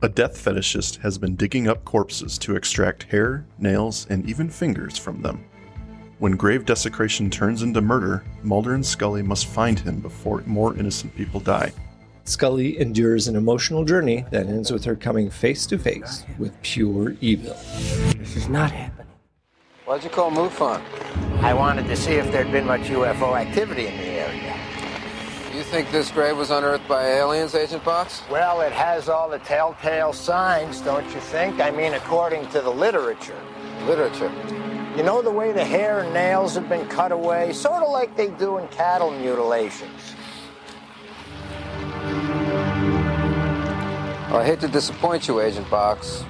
A death fetishist has been digging up corpses to extract hair, nails, and even fingers from them. When grave desecration turns into murder, Mulder and Scully must find him before more innocent people die. Scully endures an emotional journey that ends with her coming face to face with pure evil. This is not happening. Why'd you call MUFON? I wanted to see if there'd been much UFO activity in the area. You think this grave was unearthed by aliens, Agent Box? Well, it has all the telltale signs, don't you think? I mean, according to the literature. Literature? You know the way the hair and nails have been cut away? Sort of like they do in cattle mutilations. Well, I hate to disappoint you, Agent Box,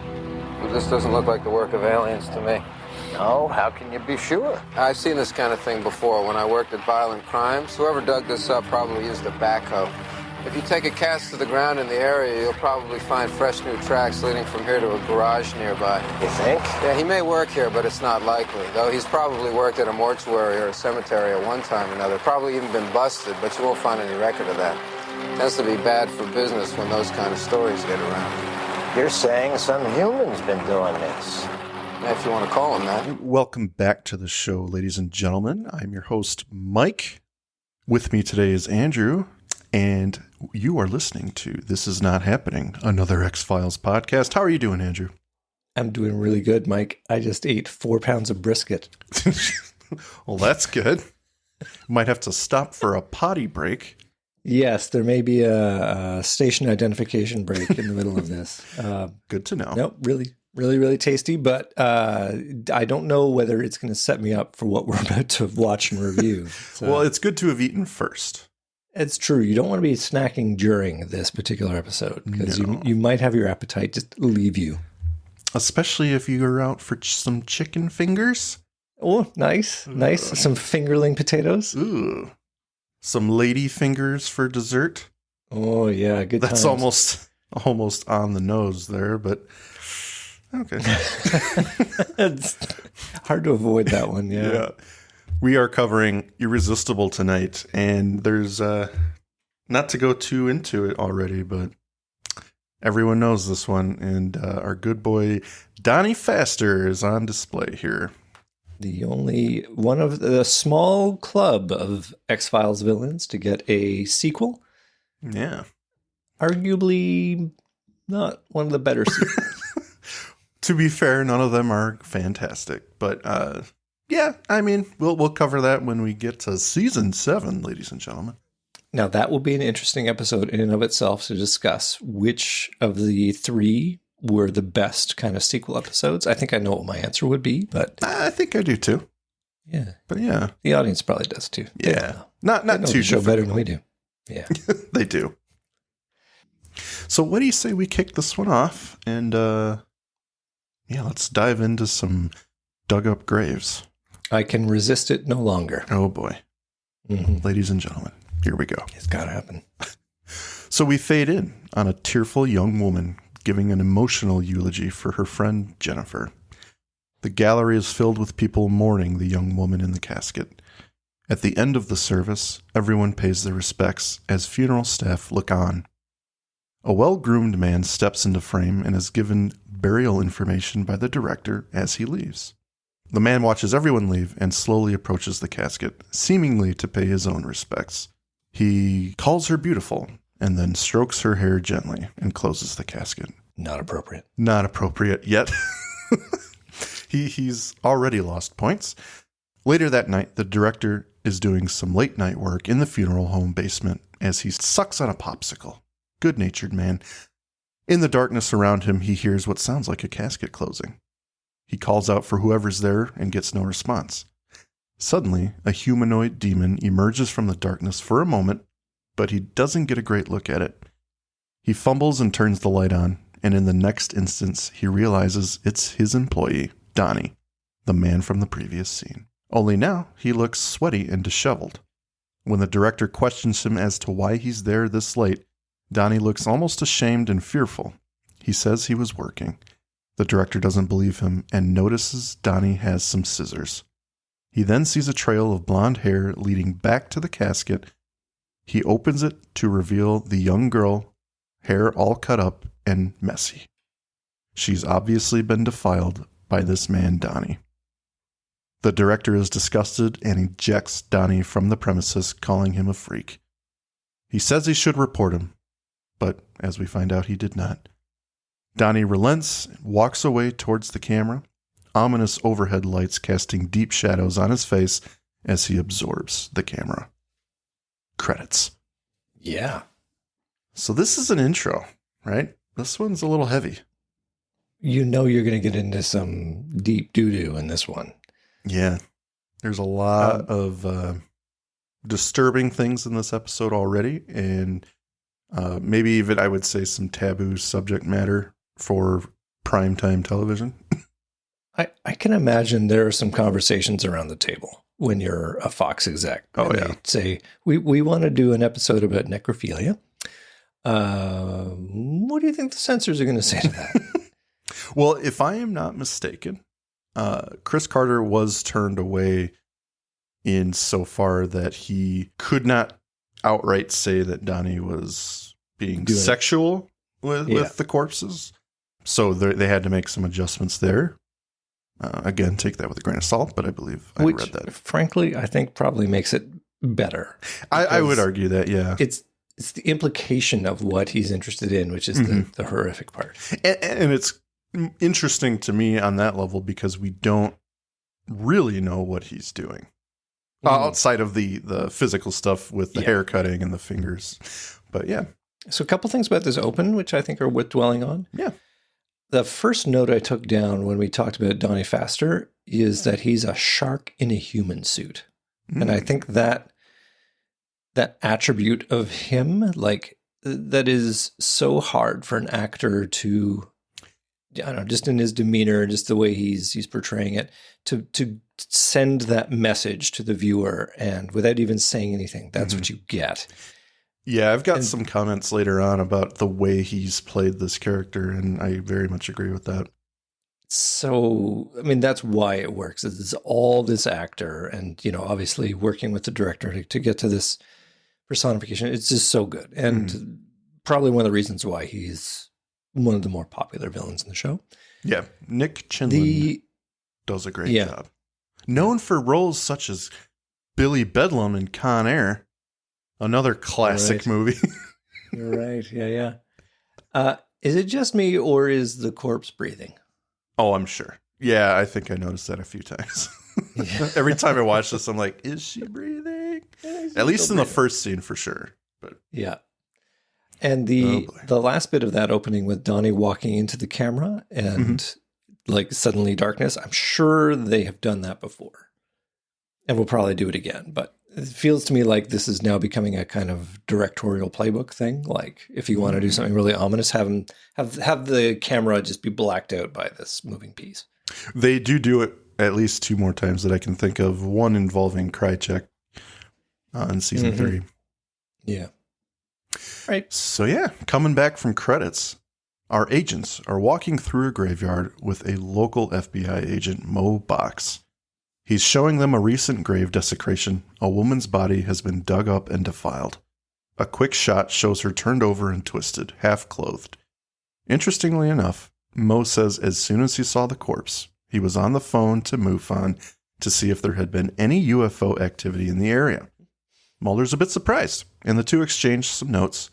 but this doesn't look like the work of aliens to me. No? How can you be sure? I've seen this kind of thing before when I worked at Violent Crimes. Whoever dug this up probably used a backhoe. If you take a cast to the ground in the area, you'll probably find fresh new tracks leading from here to a garage nearby. You think? Yeah, he may work here, but it's not likely. Though he's probably worked at a mortuary or a cemetery at one time or another. Probably even been busted, but you won't find any record of that. Tends to be bad for business when those kind of stories get around. You're saying some human's been doing this? If you want to call him that. Welcome back to the show, ladies and gentlemen. I'm your host, Mike. With me today is Andrew, and you are listening to This Is Not Happening, another X-Files podcast. How are you doing, Andrew? I'm doing really good, Mike. I just ate 4 pounds of brisket. Well, that's good. Might have to stop for a potty break. Yes, there may be a station identification break in the middle of this. Good to know. No, really tasty, but I don't know whether it's going to set me up for what we're about to watch and review. So, well, it's good to have eaten first. It's true. You don't want to be snacking during this particular episode because No. you might have your appetite just leave you. Especially if you're out for some chicken fingers. Oh, nice. Some fingerling potatoes. Ooh. Some lady fingers for dessert. Oh, yeah. Good That's times. almost on the nose there, but okay. It's hard to avoid that one, yeah. We are covering Irresistible tonight, and there's not to go too into it already, but everyone knows this one, and our good boy Donnie Faster is on display here. The only one of the small club of X-Files villains to get a sequel. Yeah. Arguably not one of the better sequels. To be fair, none of them are fantastic, but yeah, I mean, we'll cover that when we get to season 7, ladies and gentlemen. Now, that will be an interesting episode in and of itself to discuss which of the 3 were the best kind of sequel episodes. I think I know what my answer would be, but I think I do too. Yeah. But yeah. The audience probably does too. Yeah. Not they know too the show difficult. better than we do. Yeah. They do. So what do you say we kick this one off and let's dive into some dug up graves. I can resist it no longer. Oh boy. Mm-hmm. Ladies and gentlemen, here we go. It's got to happen. So we fade in on a tearful young woman giving an emotional eulogy for her friend Jennifer. The gallery is filled with people mourning the young woman in the casket. At the end of the service, everyone pays their respects as funeral staff look on. A well-groomed man steps into frame and is given burial information by the director as he leaves. The man watches everyone leave and slowly approaches the casket, seemingly to pay his own respects. He calls her beautiful and then strokes her hair gently and closes the casket. Not appropriate. Not appropriate yet. He's already lost points. Later that night, the director is doing some late night work in the funeral home basement as he sucks on a popsicle. Good-natured man. In the darkness around him, he hears what sounds like a casket closing. He calls out for whoever's there and gets no response. Suddenly, a humanoid demon emerges from the darkness for a moment, but he doesn't get a great look at it. He fumbles and turns the light on, and in the next instance, he realizes it's his employee, Donnie, the man from the previous scene. Only now, he looks sweaty and disheveled. When the director questions him as to why he's there this late, Donnie looks almost ashamed and fearful. He says he was working. The director doesn't believe him and notices Donnie has some scissors. He then sees a trail of blonde hair leading back to the casket. He opens it to reveal the young girl, hair all cut up and messy. She's obviously been defiled by this man, Donnie. The director is disgusted and ejects Donnie from the premises, calling him a freak. He says he should report him, but as we find out, he did not. Donnie relents, walks away towards the camera, ominous overhead lights casting deep shadows on his face as he absorbs the camera. Credits. Yeah. So this is an intro, right? This one's a little heavy. You know you're going to get into some deep doo-doo in this one. Yeah. There's a lot of disturbing things in this episode already, and maybe even, I would say, some taboo subject matter for primetime television. I can imagine there are some conversations around the table when you're a Fox exec. Oh, and yeah. They say, we want to do an episode about necrophilia. What do you think the censors are going to say to that? Well, if I am not mistaken, Chris Carter was turned away in so far that he could not outright say that Donnie was being sexual with the corpses. So they had to make some adjustments there. Again, take that with a grain of salt, but I believe I read that. Frankly, I think probably makes it better. I would argue that, yeah. It's the implication of what he's interested in, which is the horrific part. And it's interesting to me on that level because we don't really know what he's doing. Outside of the physical stuff with the hair cutting and the fingers. But yeah. So a couple things about this open, which I think are worth dwelling on. Yeah. The first note I took down when we talked about Donnie Pfaster is that he's a shark in a human suit. And I think that attribute of him, like, that is so hard for an actor to, I don't know, just in his demeanor, just the way he's portraying it, to send that message to the viewer, and without even saying anything, that's what you get. Yeah, I've got some comments later on about the way he's played this character, and I very much agree with that. So, I mean, that's why it works. It's all this actor and, obviously working with the director to get to this personification. It's just so good. And probably one of the reasons why he's one of the more popular villains in the show. Yeah, Nick Chinlund does a great job. Known for roles such as Billy Bedlam in Con Air, another classic movie. You're right. Yeah. Is it just me, or is the corpse breathing? Oh, I'm sure. Yeah, I think I noticed that a few times. Every time I watch this, I'm like, is she breathing? At least in the first scene for sure. But yeah. And the last bit of that opening with Donnie walking into the camera and like suddenly darkness, I'm sure they have done that before. And we'll probably do it again. But it feels to me like this is now becoming a kind of directorial playbook thing. Like if you want to do something really ominous, have the camera just be blacked out by this moving piece. They do it at least 2 more times that I can think of. One involving Krychek in season 3. Yeah. Right. So yeah, coming back from credits, our agents are walking through a graveyard with a local FBI agent, Mo Box. He's showing them a recent grave desecration. A woman's body has been dug up and defiled. A quick shot shows her turned over and twisted, half-clothed. Interestingly enough, Mo says as soon as he saw the corpse, he was on the phone to MUFON to see if there had been any UFO activity in the area. Mulder's a bit surprised, and the two exchange some notes,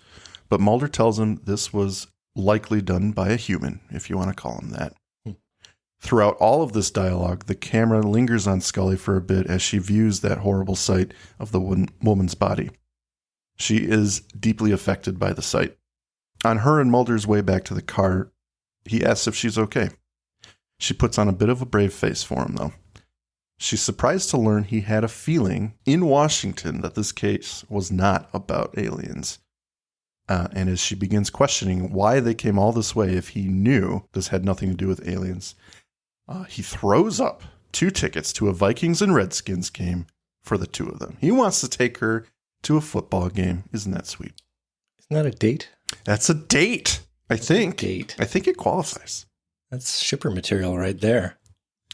but Mulder tells him this was likely done by a human, if you want to call him that. Throughout all of this dialogue, the camera lingers on Scully for a bit as she views that horrible sight of the woman's body. She is deeply affected by the sight. On her and Mulder's way back to the car, he asks if she's okay. She puts on a bit of a brave face for him, though. She's surprised to learn he had a feeling in Washington that this case was not about aliens. And as she begins questioning why they came all this way if he knew this had nothing to do with aliens, he throws up 2 tickets to a Vikings and Redskins game for the 2 of them. He wants to take her to a football game. Isn't that sweet? Isn't that a date? That's a date, I think. Date. I think it qualifies. That's shipper material right there.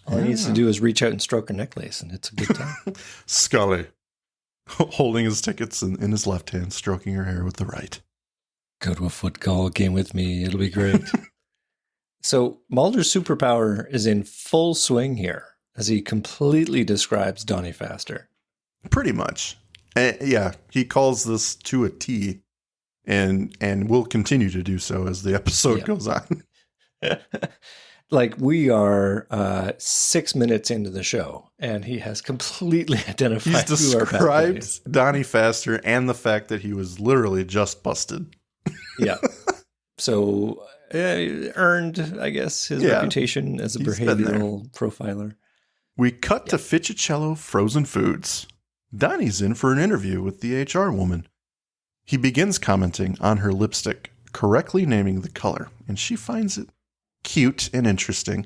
All he needs to do is reach out and stroke her necklace, and it's a good time. Scully, holding his tickets in his left hand, stroking her hair with the right. Go to a football game with me. It'll be great. So Mulder's superpower is in full swing here as he completely describes Donnie Pfaster. Pretty much. Yeah, he calls this to a T and will continue to do so as the episode goes on. Like, we are 6 minutes into the show, and he has completely identified He's who our bad guy is. described Donnie Pfaster and the fact that he was literally just busted. Yeah. So earned, I guess, his reputation as a behavioral profiler. We cut to Fitchicello Frozen Foods. Donnie's in for an interview with the HR woman. He begins commenting on her lipstick, correctly naming the color, and she finds it cute and interesting.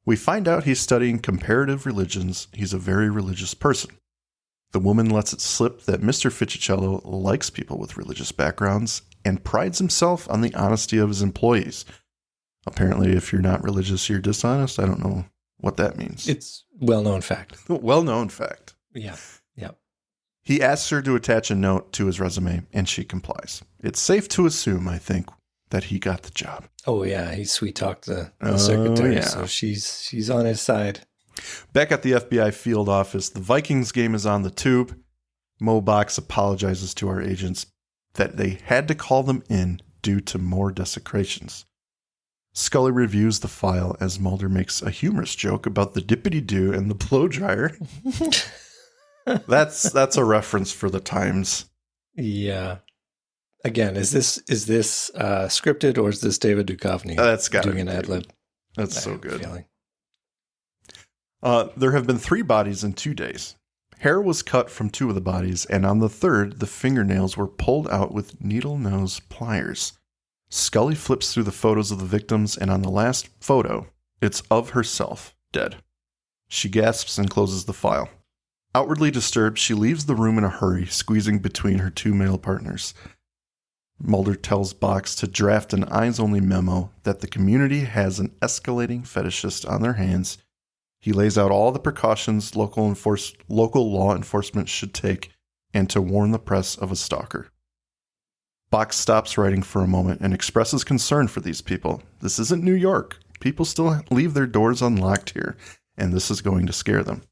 We find out he's studying comparative religions. He's a very religious person. The woman lets it slip that Mr. Fitchicello likes people with religious backgrounds and prides himself on the honesty of his employees. Apparently, if you're not religious, you're dishonest. I don't know what that means. It's well-known fact. Well-known fact. Yeah. He asks her to attach a note to his resume, and she complies. It's safe to assume, I think, that he got the job. Oh, yeah. He sweet-talked the secretary, so she's on his side. Back at the FBI field office, the Vikings game is on the tube. Mo Box apologizes to our agents that they had to call them in due to more desecrations. Scully reviews the file as Mulder makes a humorous joke about the dippity-doo and the blow dryer. That's a reference for the times. Yeah. Again, is this scripted, or is this David Duchovny doing an ad lib? That's so good. There have been 3 bodies in 2 days. Hair was cut from 2 of the bodies, and on the 3rd, the fingernails were pulled out with needle nose pliers. Scully flips through the photos of the victims, and on the last photo, it's of herself, dead. She gasps and closes the file. Outwardly disturbed, she leaves the room in a hurry, squeezing between her 2 male partners. Mulder tells Box to draft an eyes-only memo that the community has an escalating fetishist on their hands. He lays out all the precautions local law enforcement should take and to warn the press of a stalker. Box stops writing for a moment and expresses concern for these people. This isn't New York. People still leave their doors unlocked here, and this is going to scare them.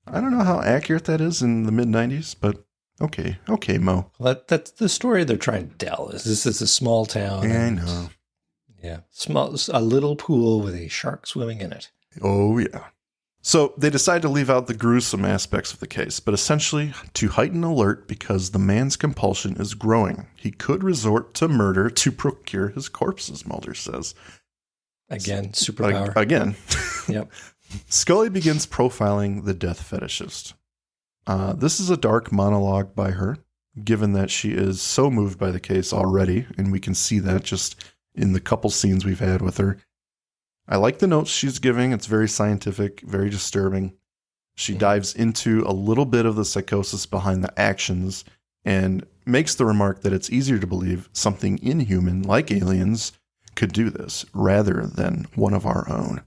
I don't know how accurate that is in the mid-90s, but okay, Mo. Well, that's the story they're trying to tell. This is a small town. Yeah, I know. Yeah, a little pool with a shark swimming in it. Oh, yeah. So they decide to leave out the gruesome aspects of the case, but essentially to heighten alert because the man's compulsion is growing. He could resort to murder to procure his corpses, Mulder says. Again, superpower. Again. Yep. Scully begins profiling the death fetishist. This is a dark monologue by her, given that she is so moved by the case already, and we can see that just in the couple scenes we've had with her. I like the notes she's giving. It's very scientific, very disturbing. She dives into a little bit of the psychosis behind the actions and makes the remark that it's easier to believe something inhuman, like aliens, could do this, rather than one of our own.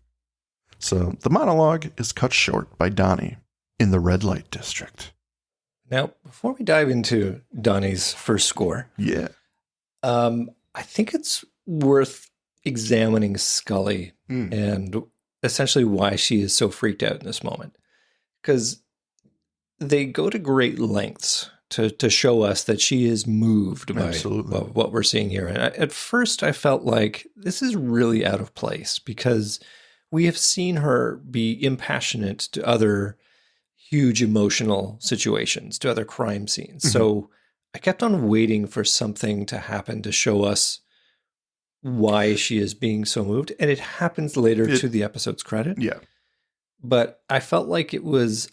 So the monologue is cut short by Donnie in the red light district. Now, before we dive into Donnie's first score, I think it's worth examining Scully and essentially why she is so freaked out in this moment. Because they go to great lengths to show us that she is moved by what we're seeing here. And at first I felt like this is really out of place because we have seen her be impassionate to other huge emotional situations, to other crime scenes. Mm-hmm. So I kept on waiting for something to happen to show us why she is being so moved. And it happens later to the episode's credit. Yeah. But I felt like it was,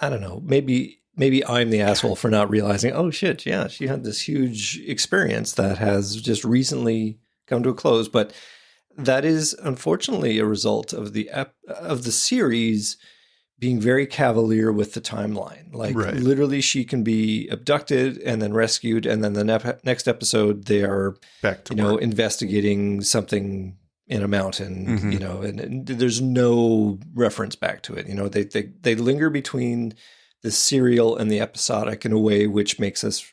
I don't know, maybe I'm the asshole for not realizing, oh shit, yeah, she had this huge experience that has just recently come to a close. But that is unfortunately a result of the series being very cavalier with the timeline. Like literally she can be abducted and then rescued. And then the next episode, they are back to investigating something in a mountain, and there's no reference back to it. They linger between the serial and the episodic in a way which makes us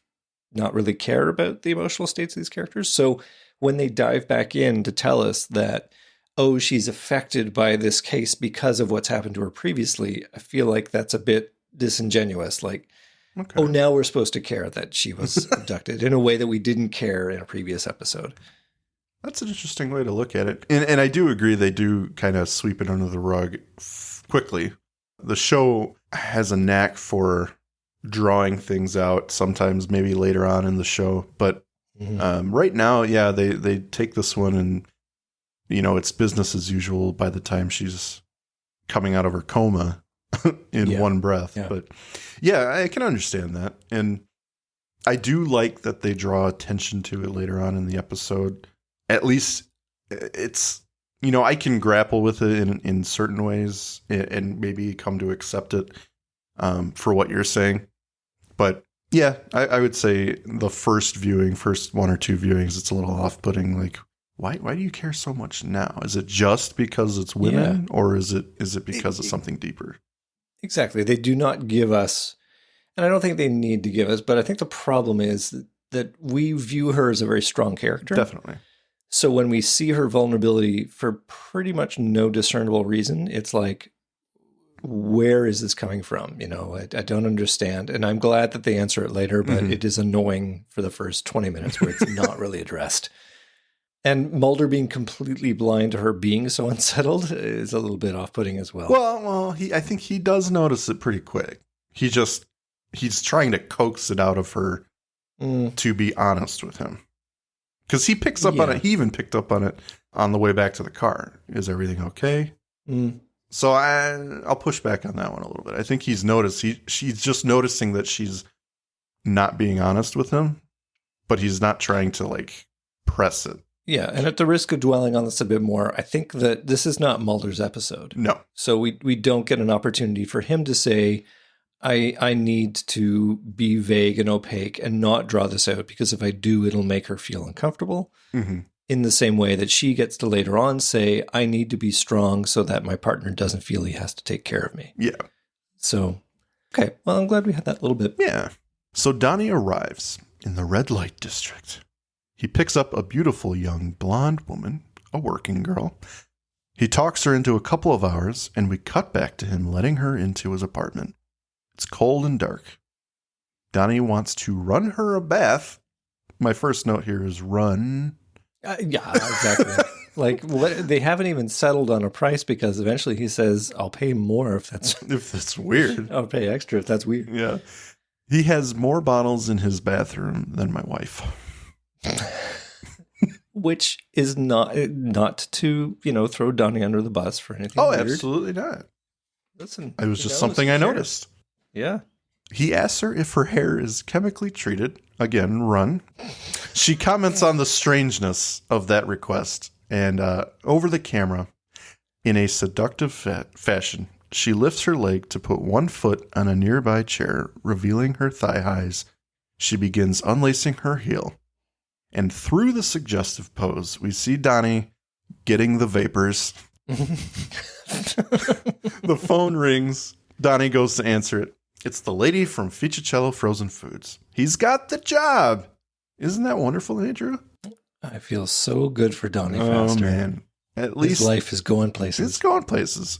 not really care about the emotional states of these characters. So when they dive back in to tell us that, oh, she's affected by this case because of what's happened to her previously, I feel like that's a bit disingenuous. Like, okay. Oh, now we're supposed to care that she was abducted in a way that we didn't care in a previous episode. That's an interesting way to look at it. And I do agree they do kind of sweep it under the rug quickly. The show has a knack for drawing things out, sometimes maybe later on in the show. But right now, yeah, they take this one and, it's business as usual by the time she's coming out of her coma in one breath. Yeah. But yeah, I can understand that. And I do like that they draw attention to it later on in the episode. At least it's, I can grapple with it in certain ways and maybe come to accept it for what you're saying. But yeah, I would say the first one or two viewings, it's a little off-putting. Like, why do you care so much now? Is it just because it's women, or is it because of something deeper? Exactly. They do not give us, and I don't think they need to give us, but I think the problem is that we view her as a very strong character. Definitely. So when we see her vulnerability for pretty much no discernible reason, it's like, where is this coming from? I don't understand. And I'm glad that they answer it later, but it is annoying for the first 20 minutes where it's not really addressed. And Mulder being completely blind to her being so unsettled is a little bit off-putting as well. Well, I think he does notice it pretty quick. He's trying to coax it out of her to be honest with him. Because he picks up on it. He even picked up on it on the way back to the car. Is everything okay? So I'll push back on that one a little bit. I think he's noticed. She's just noticing that she's not being honest with him, but he's not trying to press it. Yeah, and at the risk of dwelling on this a bit more, I think that this is not Mulder's episode. No. So we don't get an opportunity for him to say, I need to be vague and opaque and not draw this out, because if I do, it'll make her feel uncomfortable. In the same way that she gets to later on say, I need to be strong so that my partner doesn't feel he has to take care of me. Yeah. So, okay. Well, I'm glad we had that little bit. Yeah. So Donnie arrives in the red light district. He picks up a beautiful young blonde woman, a working girl. He talks her into a couple of hours, and we cut back to him letting her into his apartment. It's cold and dark. Donnie wants to run her a bath. My first note here is run. Yeah, exactly. They haven't even settled on a price, because eventually he says, I'll pay more if that's weird. I'll pay extra if that's weird. Yeah. He has more bottles in his bathroom than my wife. Which is not to, throw Donnie under the bus for anything weird. Absolutely not. Listen. It was just something I noticed. Yeah. He asks her if her hair is chemically treated. Again, run. She comments on the strangeness of that request. And over the camera, in a seductive fashion, she lifts her leg to put one foot on a nearby chair, revealing her thigh highs. She begins unlacing her heel. And through the suggestive pose, we see Donnie getting the vapors. The phone rings. Donnie goes to answer it. It's the lady from Fichicello Frozen Foods. He's got the job. Isn't that wonderful, Andrew? I feel so good for Donnie Foster. Oh, man. At least his life is going places. It's going places.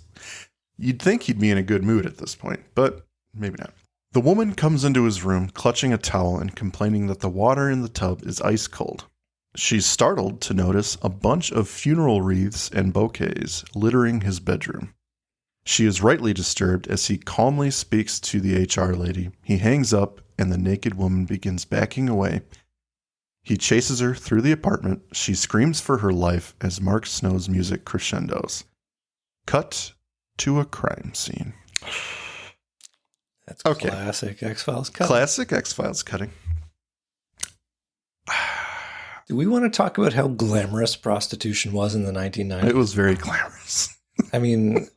You'd think he'd be in a good mood at this point, but maybe not. The woman comes into his room, clutching a towel and complaining that the water in the tub is ice cold. She's startled to notice a bunch of funeral wreaths and bouquets littering his bedroom. She is rightly disturbed as he calmly speaks to the HR lady. He hangs up, and the naked woman begins backing away. He chases her through the apartment. She screams for her life as Mark Snow's music crescendos. Cut to a crime scene. That's okay. Classic X-Files cutting. Classic X-Files cutting. Do we want to talk about how glamorous prostitution was in the 1990s? It was very glamorous. I mean,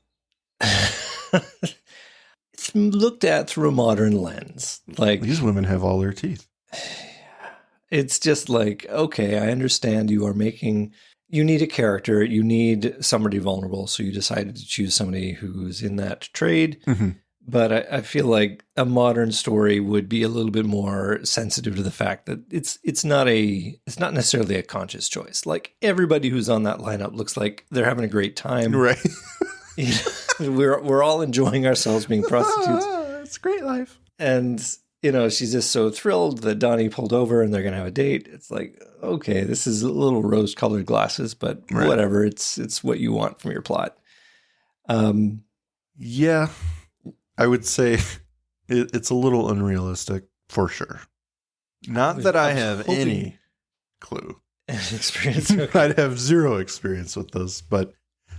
it's looked at through a modern lens. Like, these women have all their teeth. It's just like, okay, I understand you need a character, you need somebody vulnerable, so you decided to choose somebody who's in that trade. Mm-hmm. But I feel like a modern story would be a little bit more sensitive to the fact that it's not necessarily a conscious choice. Like everybody who's on that lineup looks like they're having a great time. Right. We're all enjoying ourselves being prostitutes. It's a great life. And, she's just so thrilled that Donnie pulled over and they're going to have a date. It's like, okay, this is a little rose-colored glasses, but whatever. It's what you want from your plot. Yeah. I would say it's a little unrealistic for sure. Not that I have any clue. Experience. Okay. I'd have zero experience with this, but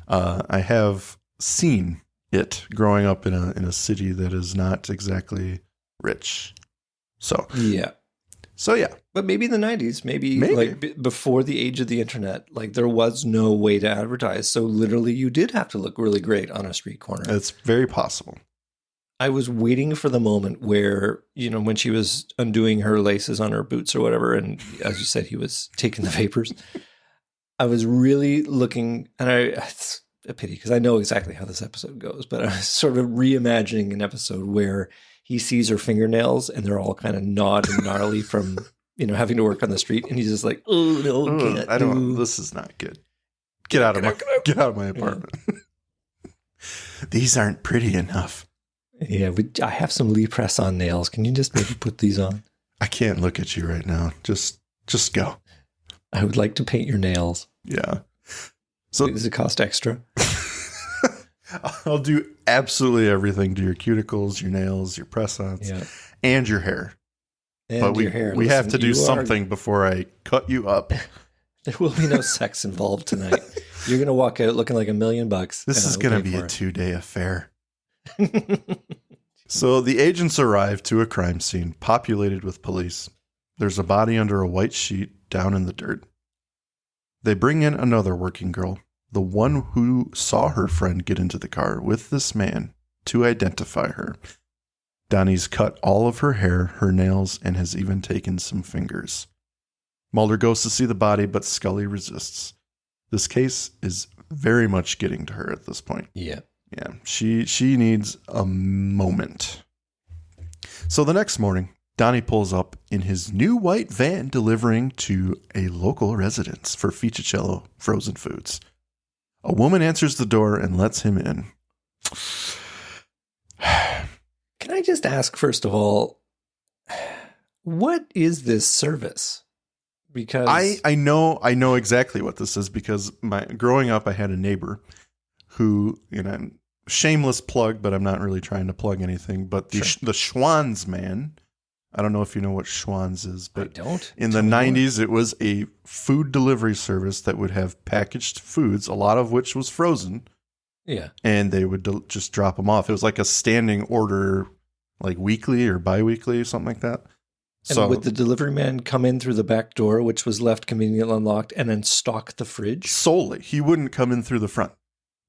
I have seen it growing up in a city that is not exactly rich. So yeah. But maybe in the 90s, maybe. Like before the age of the internet, like there was no way to advertise. So literally you did have to look really great on a street corner. It's very possible. I was waiting for the moment where, when she was undoing her laces on her boots or whatever, and as you said, he was taking the vapors. I was really looking, and it's a pity because I know exactly how this episode goes, but I was sort of reimagining an episode where he sees her fingernails and they're all kind of gnawed and gnarly from, having to work on the street. And he's just like, oh, no, this is not good. Get out of my apartment. These aren't pretty enough. Yeah, I have some Lee press-on nails. Can you just maybe put these on? I can't look at you right now. Just go. I would like to paint your nails. Yeah. So does it cost extra? I'll do absolutely everything to your cuticles, your nails, your press-ons, and your hair. And but we have to do something before I cut you up. There will be no sex involved tonight. You're going to walk out looking like $1 million. This is going to be a 2-day affair. So the agents arrive to a crime scene populated with police. There's a body under a white sheet down in the dirt. They bring in another working girl, the one who saw her friend get into the car with this man, to identify her. Donnie's cut all of her hair, her nails, and has even taken some fingers. Mulder goes to see the body, but Scully resists. This case is very much getting to her at this point. Yeah. Yeah, she needs a moment. So the next morning, Donnie pulls up in his new white van delivering to a local residence for Fichicello frozen foods. A woman answers the door and lets him in. Can I just ask, first of all, what is this service? Because I know exactly what this is because growing up, I had a neighbor who, shameless plug, but I'm not really trying to plug anything. But the Schwann's man, I don't know if you know what Schwann's is, but I don't. In the 90s, it was a food delivery service that would have packaged foods, a lot of which was frozen. Yeah. And they would just drop them off. It was like a standing order, like weekly or biweekly, something like that. And would the delivery man come in through the back door, which was left conveniently unlocked, and then stock the fridge? Solely. He wouldn't come in through the front.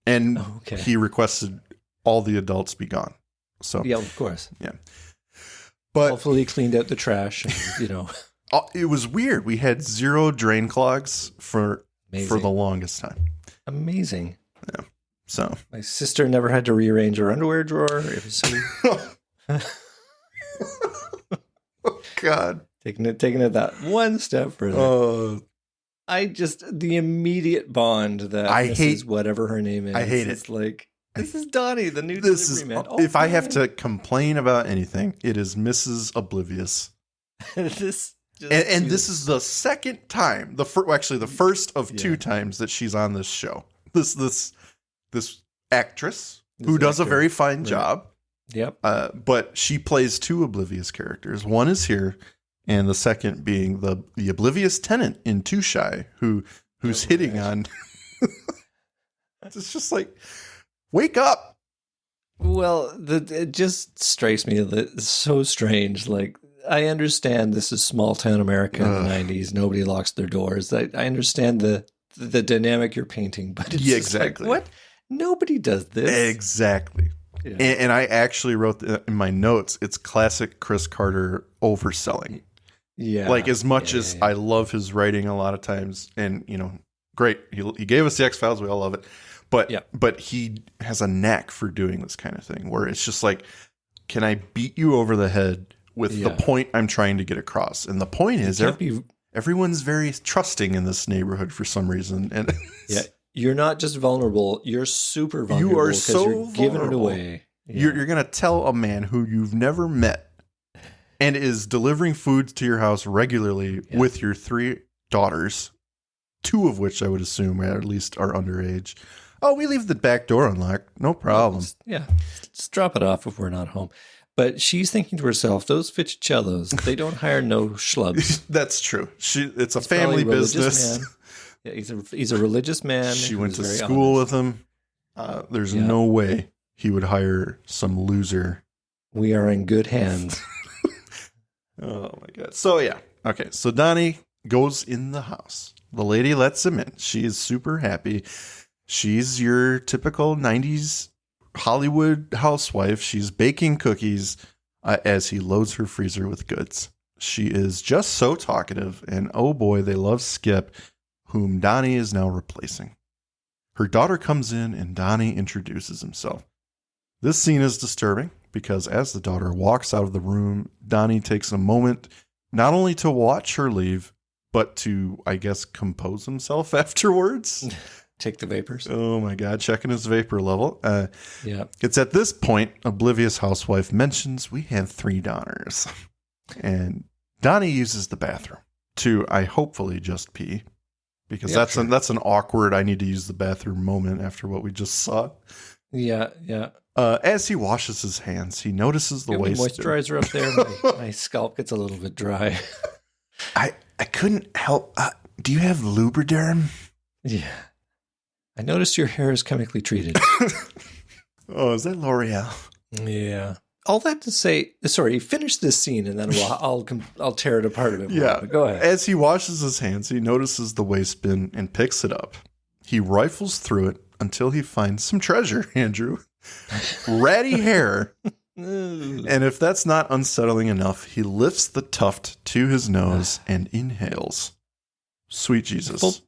And he requested all the adults be gone. So yeah, of course. Yeah. But hopefully cleaned out the trash and, It was weird. We had 0 drain clogs for the longest time. Amazing. Yeah. So my sister never had to rearrange her underwear drawer. It was so oh God. Taking it that one step further. The immediate bond that I hate, whatever her name is. I hate it. Like, this is Donnie, the new delivery man. If I have to complain about anything, it is Mrs. Oblivious. This is the second time, the first of 2 times that she's on this show. This actress who does a very fine job. Yep. But she plays 2 oblivious characters. One is here, and the second being the oblivious tenant in Too Shy, who's hitting on. It's just like, wake up. Well, it just strikes me that it's so strange. Like, I understand this is small town America in the 90s. Nobody locks their doors. I understand the dynamic you're painting, but it's exactly like, what? Nobody does this. Exactly. Yeah. And I actually wrote in my notes, it's classic Chris Carter overselling. Yeah. Like, as much as I love his writing a lot of times, and, great. He gave us the X-Files. We all love it. But he has a knack for doing this kind of thing where it's just like, can I beat you over the head with the point I'm trying to get across? And the point is, everyone's very trusting in this neighborhood for some reason. And you're not just vulnerable, you're super vulnerable. You are so you're giving it away. Yeah. You're going to tell a man who you've never met and is delivering food to your house regularly with your 3 daughters, 2 of which I would assume at least are underage. Oh, we leave the back door unlocked. No problem. Just drop it off if we're not home. But she's thinking to herself, those Fitzcellos, they don't hire no schlubs. That's true. It's a family business. Yeah, he's a religious man. She went to school with him. There's no way he would hire some loser. We are in good hands. Oh, my God. So, okay. So, Donnie goes in the house. The lady lets him in. She is super happy. She's your typical 90s Hollywood housewife. She's baking cookies as he loads her freezer with goods. She is just so talkative, and oh boy, they love Skip, whom Donnie is now replacing. Her daughter comes in, and Donnie introduces himself. This scene is disturbing because as the daughter walks out of the room, Donnie takes a moment not only to watch her leave, but to, I guess, compose himself afterwards. Take the vapors. Oh my God, checking his vapor level. It's at this point, oblivious housewife mentions we have 3 daughters. And Donnie uses the bathroom to, I hopefully just pee. Because that's an awkward, I need to use the bathroom moment after what we just saw. Yeah. As he washes his hands, he notices the waste. Moisturizer up there. My scalp gets a little bit dry. I couldn't help. Do you have Lubriderm? Yeah. I noticed your hair is chemically treated. Oh, is that L'Oreal? Yeah. All that to say, sorry, finish this scene and then I'll tear it apart a bit more. Yeah. But go ahead. As he washes his hands, he notices the waste bin and picks it up. He rifles through it until he finds some treasure, Andrew. Ratty hair. And if that's not unsettling enough, he lifts the tuft to his nose and inhales. Sweet Jesus.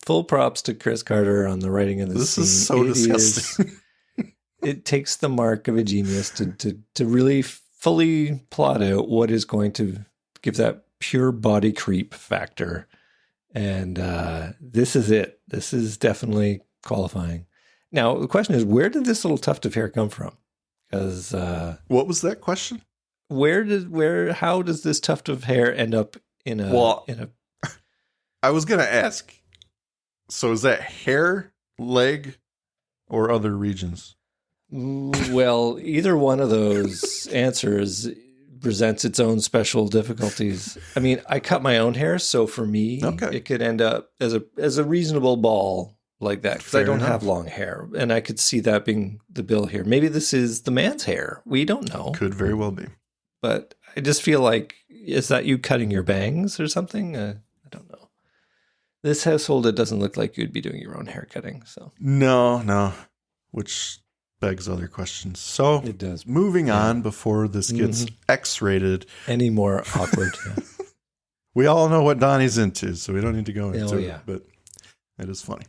Full props to Chris Carter on the writing of this scene. This is so disgusting. It takes the mark of a genius to really fully plot out what is going to give that pure body creep factor. And this is it. This is definitely qualifying. Now, the question is, where did this little tuft of hair come from? Because what was that question? How does this tuft of hair end up in a I was going to ask. So is that hair, leg, or other regions? Well, either one of those answers presents its own special difficulties. I mean, I cut my own hair, so for me, it could end up as a reasonable ball like that because I don't have long hair, and I could see that being the bill here. Maybe this is the man's hair. We don't know. Could very well be. But I just feel like, is that you cutting your bangs or something? I don't know. This household, it doesn't look like you'd be doing your own hair cutting. So no, which begs other questions. So it does. Moving on before this gets X-rated. Any more awkward. We all know what Donnie's into, so we don't need to go into it. But it is funny.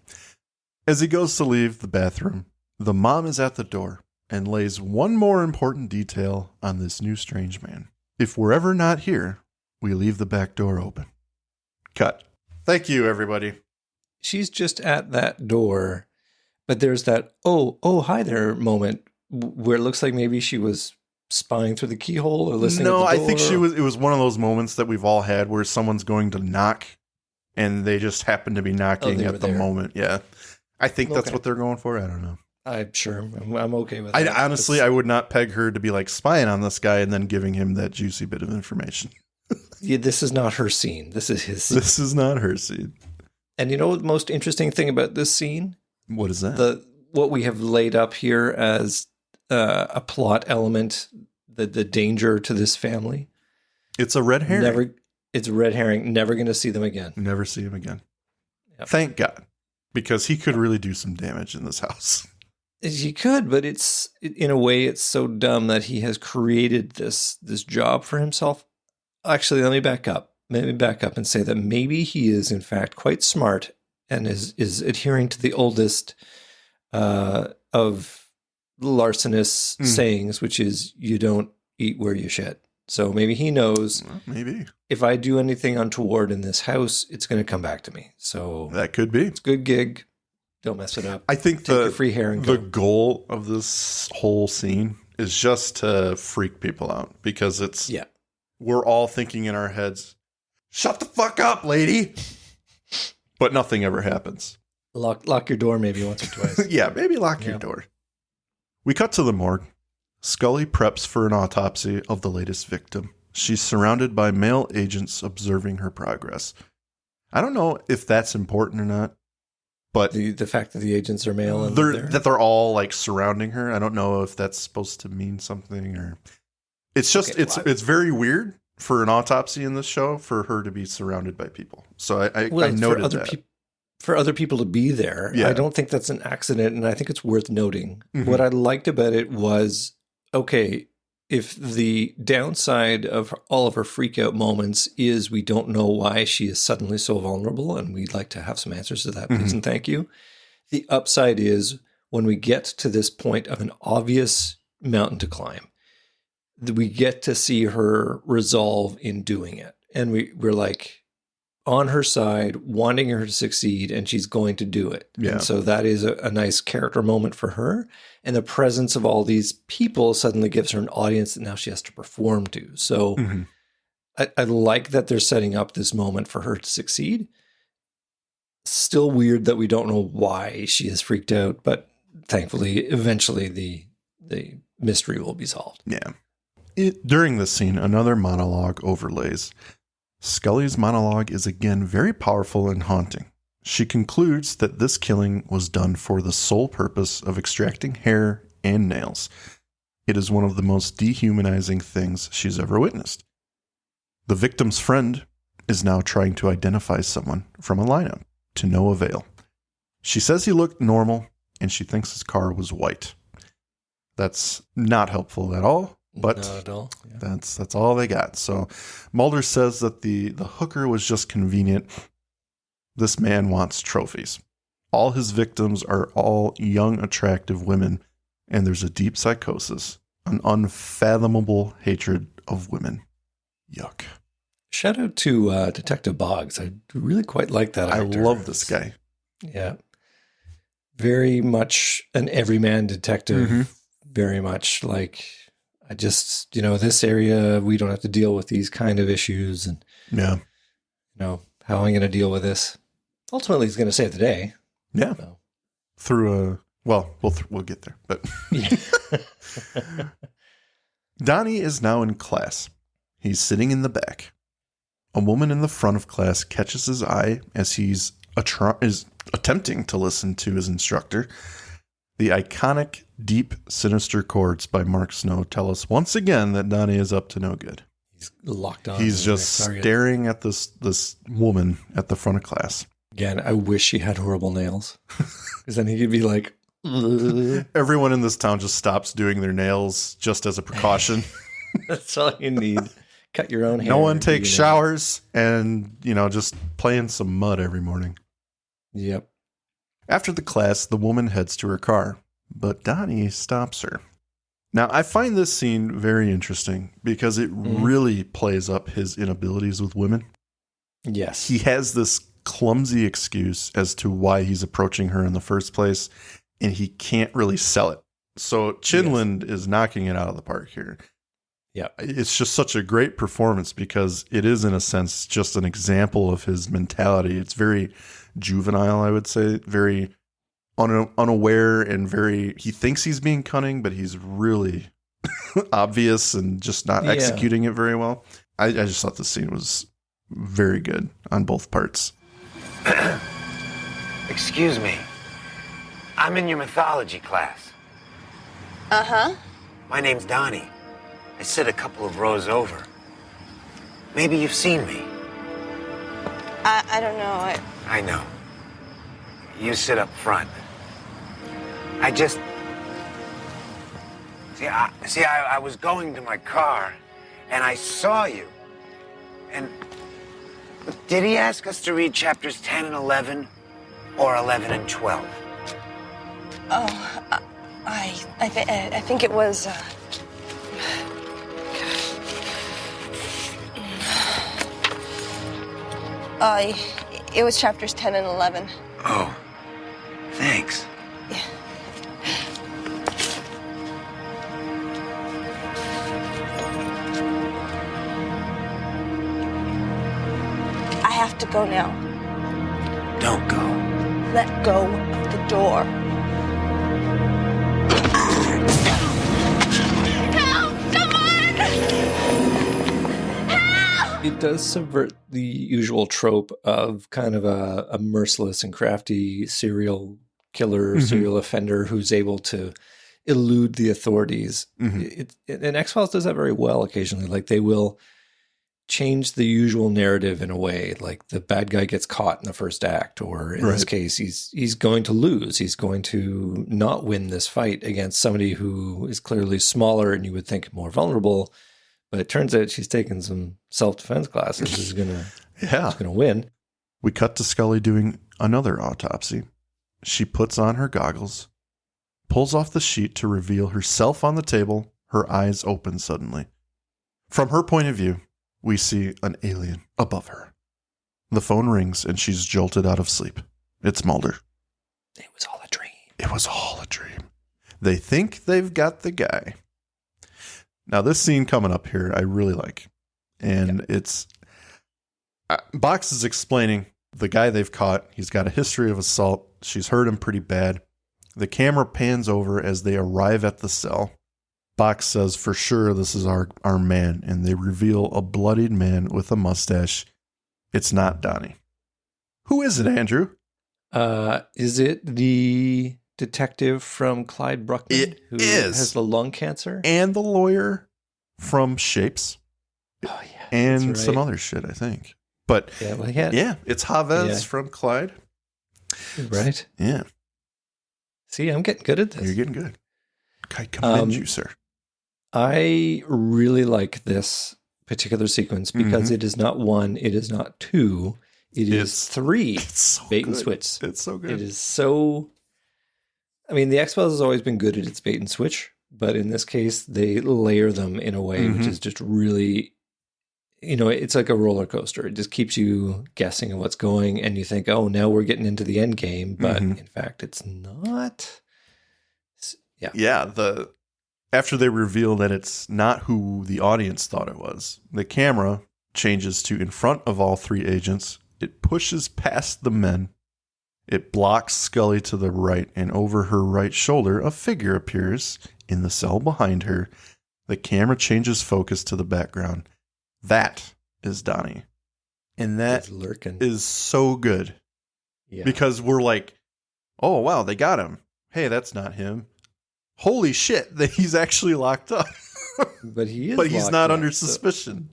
As he goes to leave the bathroom, the mom is at the door and lays one more important detail on this new strange man. If we're ever not here, we leave the back door open. Cut. Thank you, everybody. She's just at that door, but there's that, oh, hi there moment where it looks like maybe she was spying through the keyhole or listening at the door. I think it was one of those moments that we've all had where someone's going to knock and they just happen to be knocking at the moment. Yeah. I think that's what they're going for. I don't know. I'm sure. I'm okay with that. Honestly, I would not peg her to be like spying on this guy and then giving him that juicy bit of information. Yeah, this is not her scene. This is his scene. This is not her scene. And you know what the most interesting thing about this scene? What is that? What we have laid up here as a plot element, the danger to this family. It's a red herring. It's a red herring. Never going to see them again. Never see him again. Yep. Thank God. Because he could really do some damage in this house. He could, but in a way, it's so dumb that he has created this job for himself. Actually, let me back up. Let me back up and say that maybe he is, in fact, quite smart and is adhering to the oldest of larcenous sayings, which is you don't eat where you shit. So maybe he knows maybe if I do anything untoward in this house, it's going to come back to me. So that could be. It's a good gig. Don't mess it up. I think Take your free hair and the go. goal of this whole scene is just to freak people out because we're all thinking in our heads, shut the fuck up, lady. But nothing ever happens. Lock your door maybe once or twice. Yeah, maybe lock your door. We cut to the morgue. Scully preps for an autopsy of the latest victim. She's surrounded by male agents observing her progress. I don't know if that's important or not, but the fact that the agents are male and they're all like surrounding her. I don't know if that's supposed to mean something or it's just it's very weird for an autopsy in this show for her to be surrounded by people. So I noted that. For other people to be there, I don't think that's an accident, and I think it's worth noting. Mm-hmm. What I liked about it was, okay, if the downside of all of her freak out moments is we don't know why she is suddenly so vulnerable, and we'd like to have some answers to that, please and thank you. The upside is when we get to this point of an obvious mountain to climb, we get to see her resolve in doing it. And we're like on her side, wanting her to succeed, and she's going to do it. Yeah. And so that is a nice character moment for her. And the presence of all these people suddenly gives her an audience that now she has to perform to. So I like that they're setting up this moment for her to succeed. Still weird that we don't know why she is freaked out, but thankfully, eventually the mystery will be solved. Yeah. During this scene, another monologue overlays. Scully's monologue is again very powerful and haunting. She concludes that this killing was done for the sole purpose of extracting hair and nails. It is one of the most dehumanizing things she's ever witnessed. The victim's friend is now trying to identify someone from a lineup, to no avail. She says he looked normal, and she thinks his car was white. That's not helpful at all. But not at all. Yeah. That's all they got. So Mulder says that the hooker was just convenient. This man wants trophies. All his victims are all young, attractive women, and there's a deep psychosis, an unfathomable hatred of women. Yuck. Shout out to Detective Boggs. I really quite like that actor. I love this guy. Yeah. Very much an everyman detective. Very much like... I just, this area, we don't have to deal with these kind of issues. And, how am I going to deal with this? Ultimately, he's going to save the day. Yeah. So. Through we'll get there. But Donnie is now in class. He's sitting in the back. A woman in the front of class catches his eye as he's attempting to listen to his instructor. The iconic, deep, sinister chords by Mark Snow tell us once again that Donnie is up to no good. He's locked on. He's just staring at this woman at the front of class. Again, I wish she had horrible nails. Because then he could be like... Everyone in this town just stops doing their nails just as a precaution. That's all you need. Cut your own hair. No one takes showers and, just play in some mud every morning. Yep. After the class, the woman heads to her car, but Donnie stops her. Now, I find this scene very interesting because it really plays up his inabilities with women. Yes. He has this clumsy excuse as to why he's approaching her in the first place, and he can't really sell it. So Chinland is knocking it out of the park here. Yeah. It's just such a great performance because it is, in a sense, just an example of his mentality. It's very juvenile, I would say, very unaware and he thinks he's being cunning, but he's really obvious and just not executing it very well. I just thought the scene was very good on both parts. Excuse me. I'm in your mythology class. Uh-huh. My name's Donnie. I sit a couple of rows over. Maybe you've seen me. I don't know. I know. You sit up front. I was going to my car, and I saw you. And did he ask us to read chapters 10 and 11, or 11 and 12? Oh, I think it was. It was chapters 10 and 11. Oh, thanks. I have to go now. Don't go. Let go of the door. Help! Someone! Help! It does subvert the usual trope of kind of a merciless and crafty serial killer, serial offender who's able to elude the authorities. And X-Files does that very well occasionally. Like they will change the usual narrative in a way, like the bad guy gets caught in the first act, or in this case, he's going to lose. He's going to not win this fight against somebody who is clearly smaller and you would think more vulnerable. But it turns out she's taken some self-defense classes. Is gonna win. We cut to Scully doing another autopsy. She puts on her goggles, pulls off the sheet to reveal herself on the table. Her eyes open suddenly. From her point of view, we see an alien above her. The phone rings and she's jolted out of sleep. It's Mulder. It was all a dream. It was all a dream. They think they've got the guy. Now, this scene coming up here, I really like. And it's... Box is explaining the guy they've caught. He's got a history of assault. She's hurt him pretty bad. The camera pans over as they arrive at the cell. Box says, for sure, this is our man. And they reveal a bloodied man with a mustache. It's not Donnie. Who is it, Andrew? Is it the detective from Clyde Bruckman? It who is. Has the lung cancer? And the lawyer from Shapes. Oh, yeah. And some other shit, I think. But yeah, it's Chavez from Clyde. Right. Yeah. See, I'm getting good at this. You're getting good. I commend you, sir. I really like this particular sequence because it is not one, it is not two, it's three so bait and good. switch. It's so good. It is so... I mean, the X-Files has always been good at its bait and switch, but in this case, they layer them in a way which is just really... You know, it's like a roller coaster. It just keeps you guessing what's going, and you think, oh, now we're getting into the end game, but in fact, it's not. Yeah. After they reveal that it's not who the audience thought it was, the camera changes to in front of all three agents. It pushes past the men. It blocks Scully to the right, and over her right shoulder, a figure appears in the cell behind her. The camera changes focus to the background. That is Donnie. And that is so good. Yeah. Because we're like, oh, wow, they got him. Hey, that's not him. Holy shit, that he's actually locked up. But he is But he's not under so, suspicion.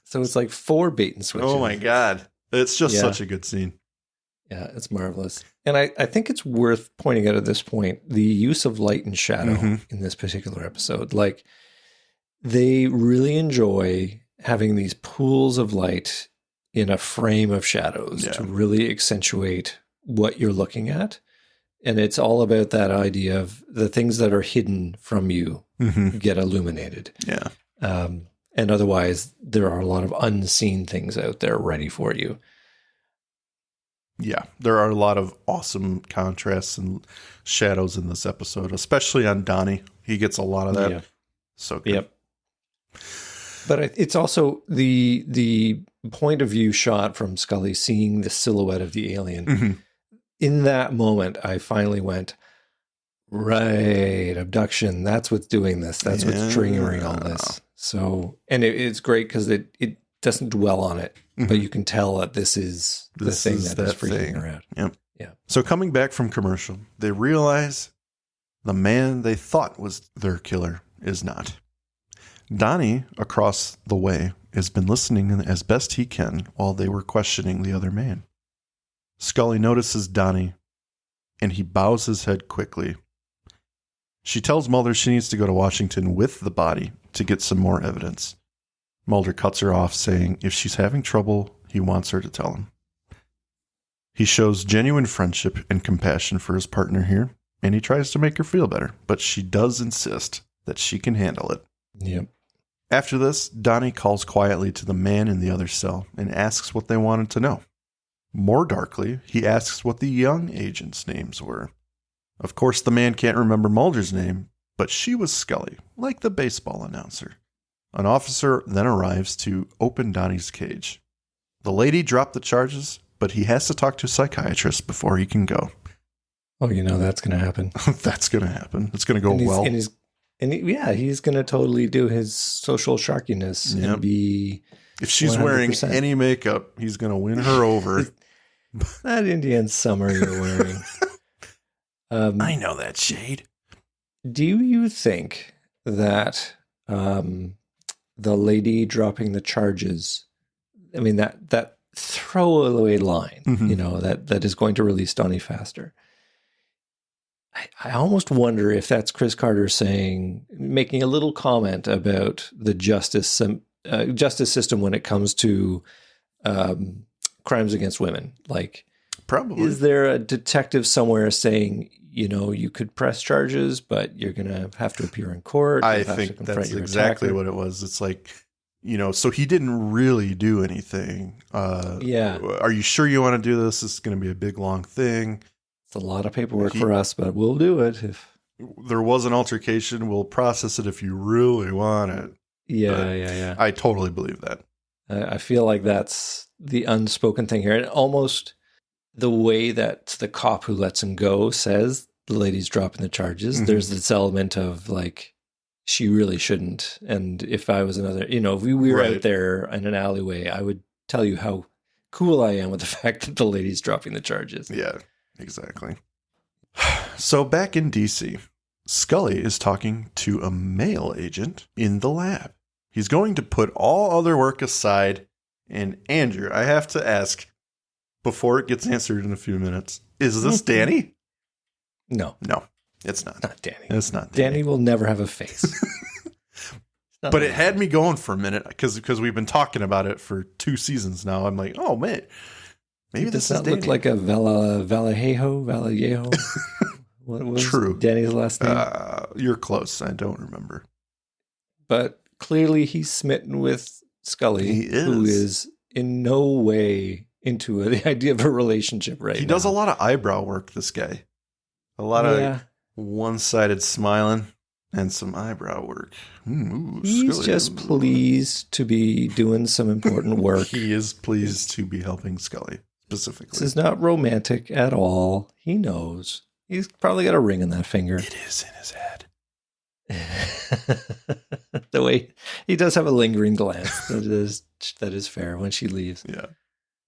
So it's like 4 bait and switches. Oh my God. It's just such a good scene. Yeah, it's marvelous. And I think it's worth pointing out at this point, the use of light and shadow in this particular episode. Like, they really enjoy having these pools of light in a frame of shadows to really accentuate what you're looking at. And it's all about that idea of the things that are hidden from you get illuminated. Yeah. And otherwise, there are a lot of unseen things out there ready for you. Yeah. There are a lot of awesome contrasts and shadows in this episode, especially on Donnie. He gets a lot of that. Yeah. So good. Yep. But it's also the point of view shot from Scully seeing the silhouette of the alien. In that moment, I finally went, right, abduction. That's what's doing this. That's what's triggering all this. So, and it's great because it doesn't dwell on it, but you can tell that this is the thing that is freaking her out. Yep. Yeah. So coming back from commercial, they realize the man they thought was their killer is not. Donnie, across the way, has been listening as best he can while they were questioning the other man. Scully notices Donnie, and he bows his head quickly. She tells Mulder she needs to go to Washington with the body to get some more evidence. Mulder cuts her off, saying if she's having trouble, he wants her to tell him. He shows genuine friendship and compassion for his partner here, and he tries to make her feel better, but she does insist that she can handle it. Yep. After this, Donnie calls quietly to the man in the other cell and asks what they wanted to know. More darkly, he asks what the young agents' names were. Of course, the man can't remember Mulder's name, but she was Scully, like the baseball announcer. An officer then arrives to open Donnie's cage. The lady dropped the charges, but he has to talk to a psychiatrist before he can go. Oh, that's going to happen. That's going to happen. It's going to go well. He's going to totally do his social sharkiness and be. If she's 100%. Wearing any makeup, he's going to win her over. That Indian summer you're wearing. I know that shade. Do you think that the lady dropping the charges, I mean, that throwaway line, that is going to release Donnie faster? I almost wonder if that's Chris Carter making a little comment about the justice system when it comes to crimes against women. Like, probably, is there a detective somewhere saying, you could press charges, but you're going to have to appear in court? I think that's exactly what it was. It's like, so he didn't really do anything. Yeah. Are you sure you want to do this? This is going to be a big, long thing. It's a lot of paperwork for us, but we'll do it. If there was an altercation, we'll process it if you really want it. Yeah. I totally believe that. I feel like that's the unspoken thing here. And almost the way that the cop who lets him go says the lady's dropping the charges, there's this element of like, she really shouldn't. And if I was another, if we were out there in an alleyway, I would tell you how cool I am with the fact that the lady's dropping the charges. Yeah. Exactly. So back in DC, Scully is talking to a male agent in the lab. He's going to put all other work aside. And Andrew, I have to ask, before it gets answered in a few minutes, is this Danny? No, it's not. Not Danny. It's not Danny. Will never have a face. But it had me going for a minute because we've been talking about it for 2 seasons now. I'm like, oh man. Maybe does this that look like a Vallejo? What was True. Danny's last name? You're close. I don't remember. But clearly he's smitten with Scully, who is in no way into the idea of a relationship right now. He does a lot of eyebrow work, this guy. A lot of one-sided smiling and some eyebrow work. He's Scully. just pleased to be doing some important work. He is pleased to be helping Scully. Specifically. This is not romantic at all. He knows. He's probably got a ring in that finger. It is in his head. The way he does have a lingering glance. That is fair when she leaves. Yeah.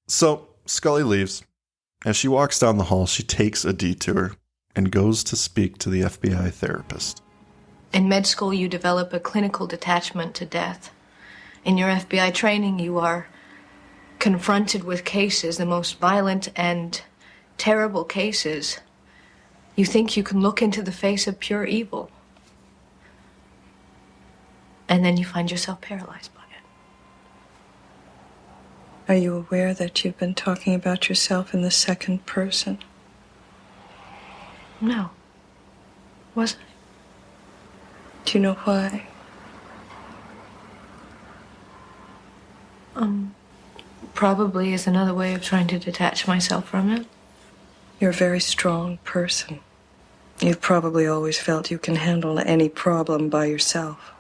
So Scully leaves. As she walks down the hall, she takes a detour and goes to speak to the FBI therapist. In med school, you develop a clinical detachment to death. In your FBI training, you are confronted with cases, the most violent and terrible cases. You think you can look into the face of pure evil. And then you find yourself paralyzed by it. Are you aware that you've been talking about yourself in the second person? No. Was I? Do you know why? Probably is another way of trying to detach myself from it. You're a very strong person. You've probably always felt you can handle any problem by yourself.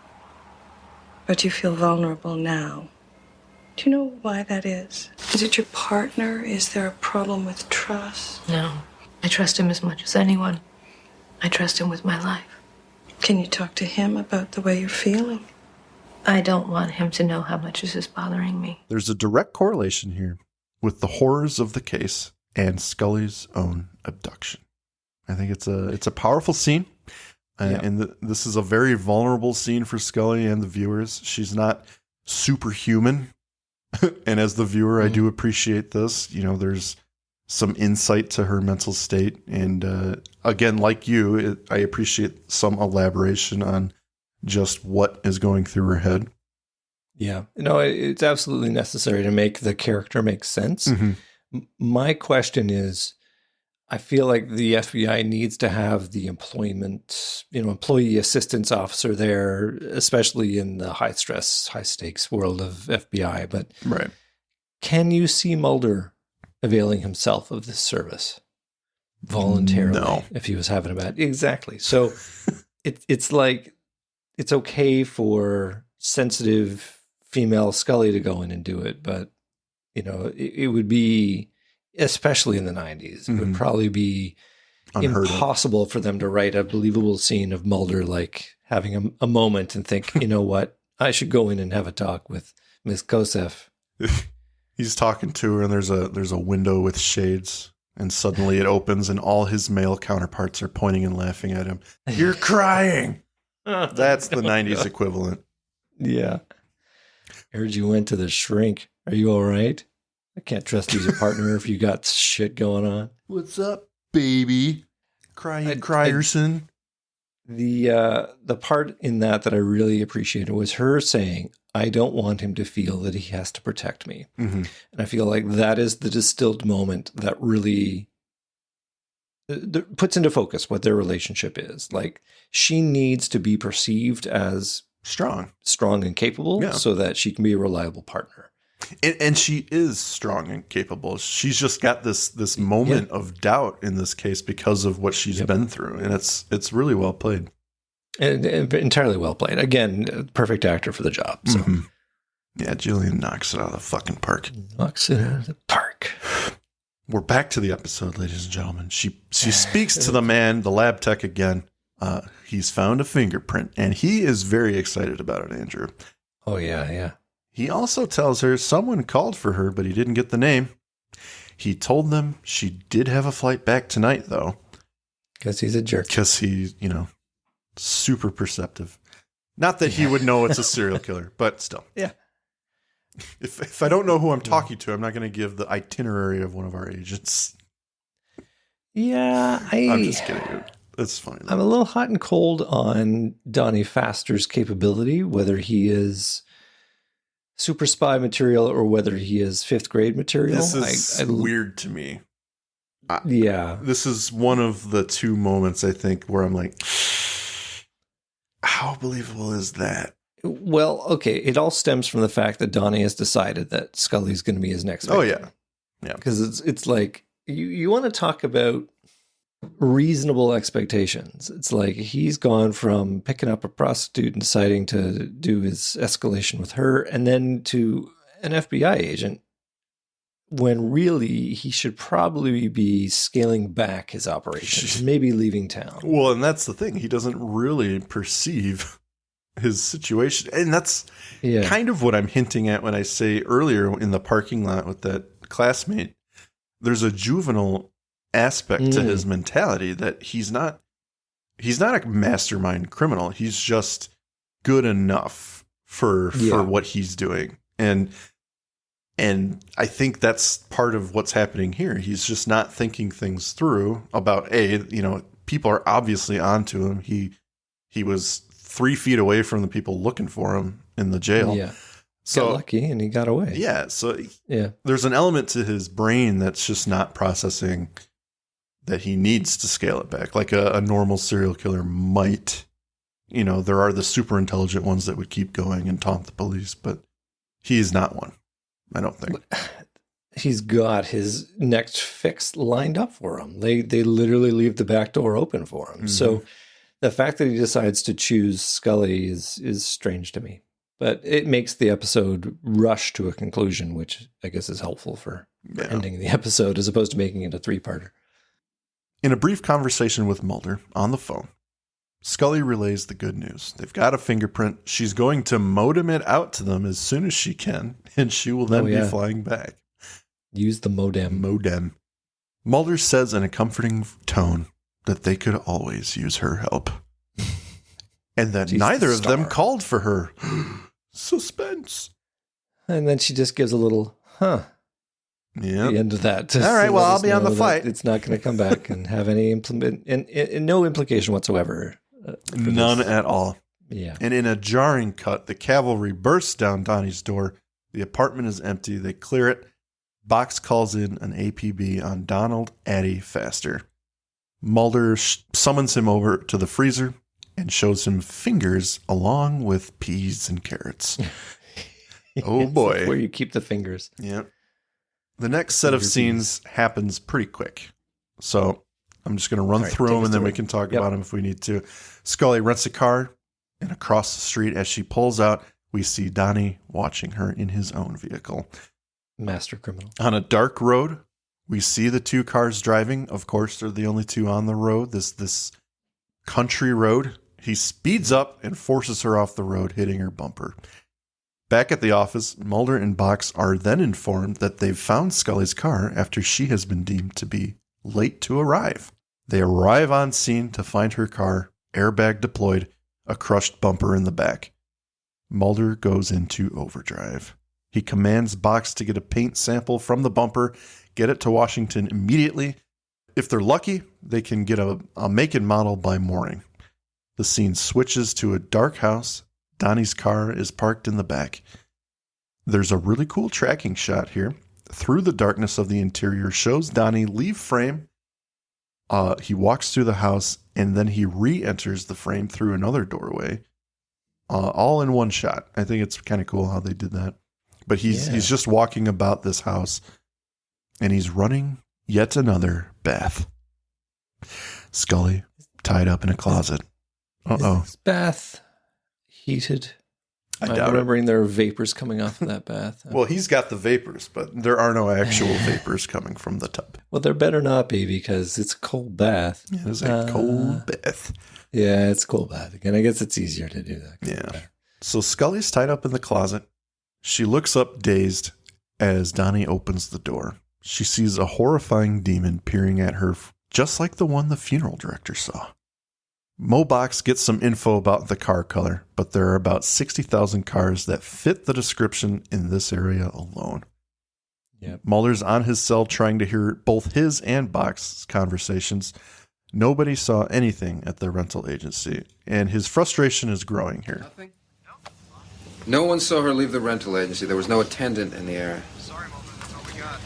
But you feel vulnerable now. Do you know why that is? Is it your partner? Is there a problem with trust? No. I trust him as much as anyone. I trust him with my life. Can you talk to him about the way you're feeling? I don't want him to know how much this is bothering me. There's a direct correlation here with the horrors of the case and Scully's own abduction. I think it's a powerful scene. And this is a very vulnerable scene for Scully and the viewers. She's not superhuman. And as the viewer, I do appreciate this. There's some insight to her mental state. And again, like you, I appreciate some elaboration on just what is going through her head. Yeah. It's absolutely necessary to make the character make sense. Mm-hmm. My question is, I feel like the FBI needs to have the employee assistance officer there, especially in the high stress, high stakes world of FBI. But Right. can you see Mulder availing himself of this service voluntarily? No. If he was having a bad, exactly. So it's like, it's okay for sensitive female Scully to go in and do it, but it would be, especially in the 90s, it would probably be impossible for them to write a believable scene of Mulder like having a moment and think, you know what, I should go in and have a talk with Miss Kosef. He's talking to her, and there's a window with shades, and suddenly it opens, and all his male counterparts are pointing and laughing at him. You're crying. That's the 90s equivalent. Yeah. I heard you went to the shrink. Are you all right? I can't trust you as a partner if you got shit going on. What's up, baby? Crierson. The part in that I really appreciated was her saying, I don't want him to feel that he has to protect me. Mm-hmm. And I feel like that is the distilled moment that really puts into focus what their relationship is. Like, she needs to be perceived as strong and capable so that she can be a reliable partner. And she is strong and capable. She's just got this moment of doubt in this case because of what she's been through. And it's really well played. And entirely well played. Again, perfect actor for the job. So. Mm-hmm. Yeah, Jillian knocks it out of the fucking park. Knocks it out of the park. We're back to the episode, ladies and gentlemen. She speaks to the man, the lab tech again. He's found a fingerprint, and he is very excited about it, Andrew. Oh, yeah. He also tells her someone called for her, but he didn't get the name. He told them she did have a flight back tonight, though. Because he's a jerk. Because he's, super perceptive. Not that he would know it's a serial killer, but still. Yeah. If I don't know who I'm talking to, I'm not going to give the itinerary of one of our agents. Yeah, I'm just kidding. That's funny. I'm a little hot and cold on Donnie Pfaster's capability, whether he is super spy material or whether he is fifth grade material. This is weird to me. Yeah. This is one of the two moments, I think, where I'm like, how believable is that? Well, okay. It all stems from the fact that Donnie has decided that Scully's going to be his next victim. Oh, yeah. Yeah. Because it's like, you want to talk about reasonable expectations. It's like he's gone from picking up a prostitute and deciding to do his escalation with her, and then to an FBI agent, when really he should probably be scaling back his operations, maybe leaving town. Well, and that's the thing. He doesn't really perceive his situation. And that's kind of what I'm hinting at when I say earlier in the parking lot with that classmate, there's a juvenile aspect to his mentality that he's not a mastermind criminal. He's just good enough for what he's doing. And I think that's part of what's happening here. He's just not thinking things through about people are obviously onto him. He was 3 feet away from the people looking for him in the jail. Yeah. So got lucky and he got away. Yeah. So there's an element to his brain that's just not processing that he needs to scale it back. Like a normal serial killer might, there are the super intelligent ones that would keep going and taunt the police, but he's not one. I don't think. He's got his next fix lined up for him. They literally leave the back door open for him. Mm-hmm. So the fact that he decides to choose Scully is strange to me. But it makes the episode rush to a conclusion, which I guess is helpful for ending the episode as opposed to making it a 3-parter. In a brief conversation with Mulder on the phone, Scully relays the good news. They've got a fingerprint. She's going to modem it out to them as soon as she can, and she will then be flying back. Use the modem. Mulder says in a comforting tone that they could always use her help. And that neither of them called for her. Suspense. And then she just gives a little, Yeah. The end of that. All right, well, I'll be on the flight. It's not going to come back and have any no implication whatsoever. None at all. Yeah. And in a jarring cut, the cavalry bursts down Donnie's door. The apartment is empty. They clear it. Box calls in an APB on Donald Addy Faster. Mulder summons him over to the freezer and shows him fingers along with peas and carrots. Oh boy. Where you keep the fingers. Yep. The next set of scenes happens pretty quick. So I'm just going to run through them and then we can talk about them if we need to. Scully rents a car, and across the street as she pulls out, we see Donnie watching her in his own vehicle. Master criminal. On a dark road, we see the two cars driving. Of course, they're the only two on the road. This country road. He speeds up and forces her off the road, hitting her bumper. Back at the office, Mulder and Box are then informed that they've found Scully's car after she has been deemed to be late to arrive. They arrive on scene to find her car, airbag deployed, a crushed bumper in the back. Mulder goes into overdrive. He commands Box to get a paint sample from the bumper, get it to Washington immediately. If they're lucky, they can get a make and model by morning. The scene switches to a dark house. Donnie's car is parked in the back. There's a really cool tracking shot here. Through the darkness of the interior shows Donnie leave frame. He walks through the house and then he re-enters the frame through another doorway. All in one shot. I think it's kind of cool how they did that. But he's just walking about this house and he's running yet another bath. Scully tied up in a closet. Uh-oh. Is this bath heated? I'm remembering there are vapors coming off of that bath. Well, he's got the vapors, but there are no actual vapors coming from the tub. Well, there better not be because it's a cold bath. It is a cold bath. Yeah, it's a cold bath. Again, I guess it's easier to do that. Yeah. So Scully's tied up in the closet. She looks up dazed as Donnie opens the door. She sees a horrifying demon peering at her, just like the one the funeral director saw. Mobox gets some info about the car color, but there are about 60,000 cars that fit the description in this area alone. Yep. Mulder's on his cell trying to hear both his and Box's conversations. Nobody saw anything at the rental agency, and his frustration is growing here. Nothing? No one saw her leave the rental agency. There was no attendant in the area. Sorry, Mulder, that's all we got.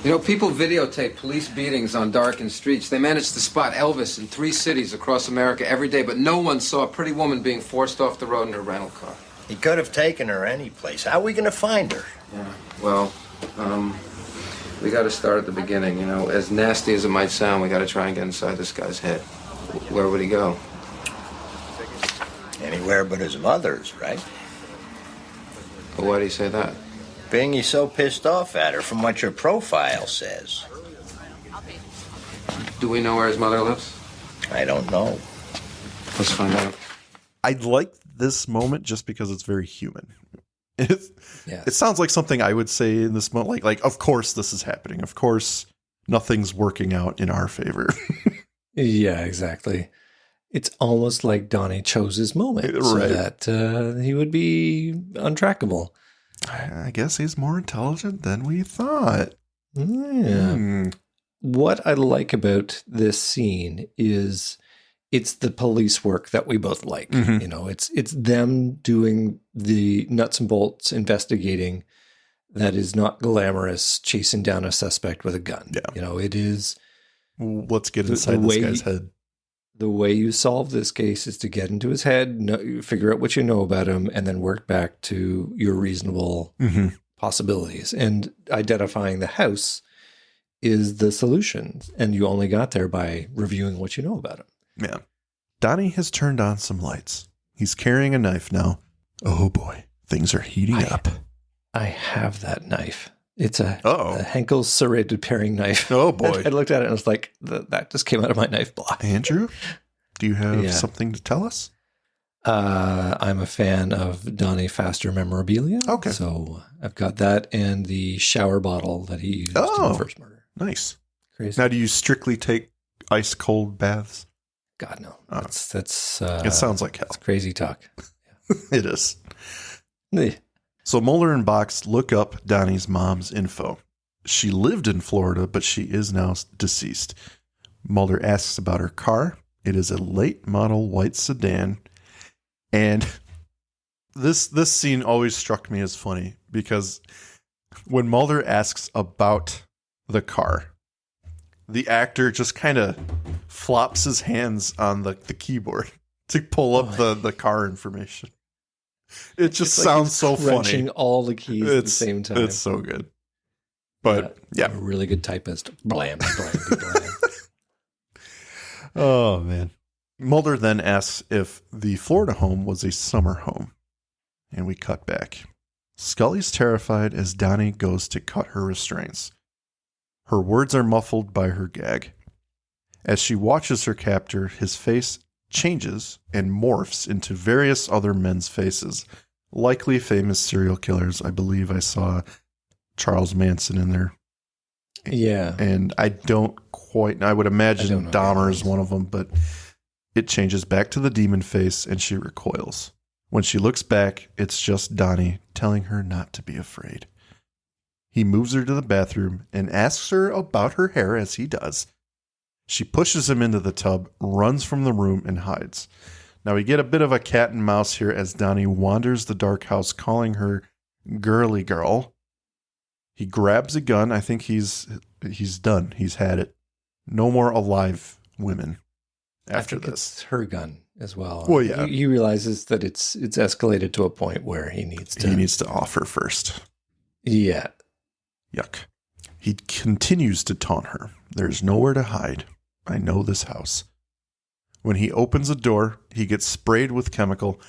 You know, people videotape police beatings on darkened streets. They managed to spot Elvis in 3 cities across America every day, but no one saw a pretty woman being forced off the road in her rental car. He could have taken her anyplace. How are we going to find her? Yeah, well, we got to start at the beginning, you know. As nasty as it might sound, we got to try and get inside this guy's head. Where would he go? Anywhere but his mother's, right? Well, why do you say that? Being he's so pissed off at her from what your profile says. Do we know where his mother lives? I don't know. Let's find out. I like this moment just because it's very human. It sounds like something I would say in this moment. Like, of course this is happening. Of course nothing's working out in our favor. Yeah, exactly. It's almost like Donnie chose his moment so that he would be untrackable. I guess he's more intelligent than we thought. Yeah. What I like about this scene is it's the police work that we both like. Mm-hmm. You know, it's them doing the nuts and bolts investigating that is not glamorous, chasing down a suspect with a gun. Yeah. You know, it is. Let's get inside this guy's head. The way you solve this case is to get into his head, figure out what you know about him, and then work back to your reasonable possibilities. And identifying the house is the solution. And you only got there by reviewing what you know about him. Yeah. Donnie has turned on some lights. He's carrying a knife now. Oh boy, things are heating up. I have that knife. It's a Henkel serrated paring knife. Oh boy. I looked at it and I was like, that just came out of my knife block. Andrew, do you have something to tell us? I'm a fan of Donnie Faster memorabilia. Okay. So I've got that and the shower bottle that he used in the first murder. Nice. Crazy. Now, do you strictly take ice cold baths? God, no. Oh. That's it sounds like hell. It's crazy talk. It is. Yeah. So Mulder and Box look up Donnie's mom's info. She lived in Florida, but she is now deceased. Mulder asks about her car. It is a late model white sedan. And this scene always struck me as funny because When Mulder asks about the car, the actor just kind of flops his hands on the keyboard to pull up the car information. It just sounds so funny. Crunching all the keys at the same time. It's so good. But yeah. A really good typist. Blam, blam, blam. Oh, man. Mulder then asks if the Florida home was a summer home. And we cut back. Scully's terrified as Donnie goes to cut her restraints. Her words are muffled by her gag. As she watches her captor, his face changes and morphs into various other men's faces, likely famous serial killers. I believe I saw Charles Manson in there. Yeah. And I would imagine Dahmer is one of them, but it changes back to the demon face and she recoils. When she looks back, it's just Donnie telling her not to be afraid. He moves her to the bathroom and asks her about her hair as he does. She pushes him into the tub, runs from the room, and hides. Now we get a bit of a cat and mouse here as Donnie wanders the dark house calling her girly girl. He grabs a gun. I think he's done. He's had it. No more alive women after this. It's her gun as well. Well, yeah. He realizes that it's escalated to a point where he needs to offer first. Yeah. Yuck. He continues to taunt her. There's nowhere to hide. I know this house. When he opens a door, he gets sprayed with chemical.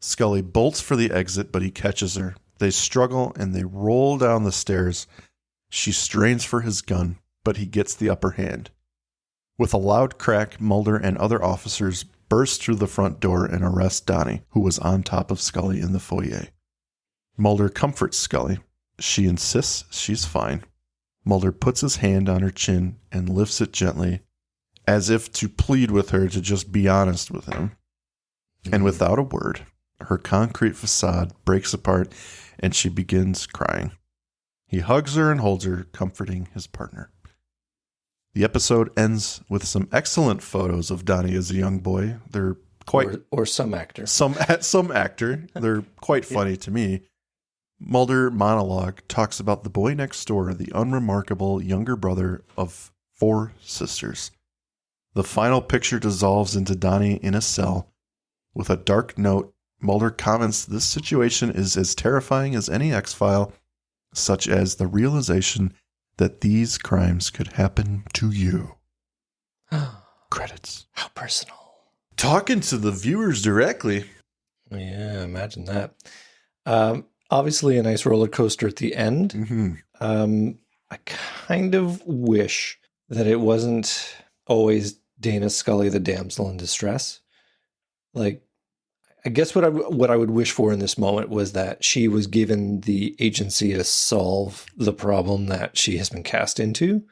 Scully bolts for the exit, but he catches her. They struggle and they roll down the stairs. She strains for his gun, but he gets the upper hand. With a loud crack, Mulder and other officers burst through the front door and arrest Donnie, who was on top of Scully in the foyer. Mulder comforts Scully. She insists she's fine. Mulder puts his hand on her chin and lifts it gently, as if to plead with her to just be honest with him. And without a word, her concrete facade breaks apart and she begins crying. He hugs her and holds her, comforting his partner. The episode ends with some excellent photos of Donnie as a young boy. They're quite... Or some actor. Some actor. They're quite funny to me. Mulder monologue talks about the boy next door, the unremarkable younger brother of 4 sisters. The final picture dissolves into Donnie in a cell. With a dark note, Mulder comments this situation is as terrifying as any X-File, such as the realization that these crimes could happen to you. Credits. How personal. Talking to the viewers directly. Yeah, imagine that. Obviously a nice roller coaster at the end. Mm-hmm. I kind of wish that it wasn't always Dana Scully, the damsel in distress. Like, I guess what I would wish for in this moment was that she was given the agency to solve the problem that she has been cast into,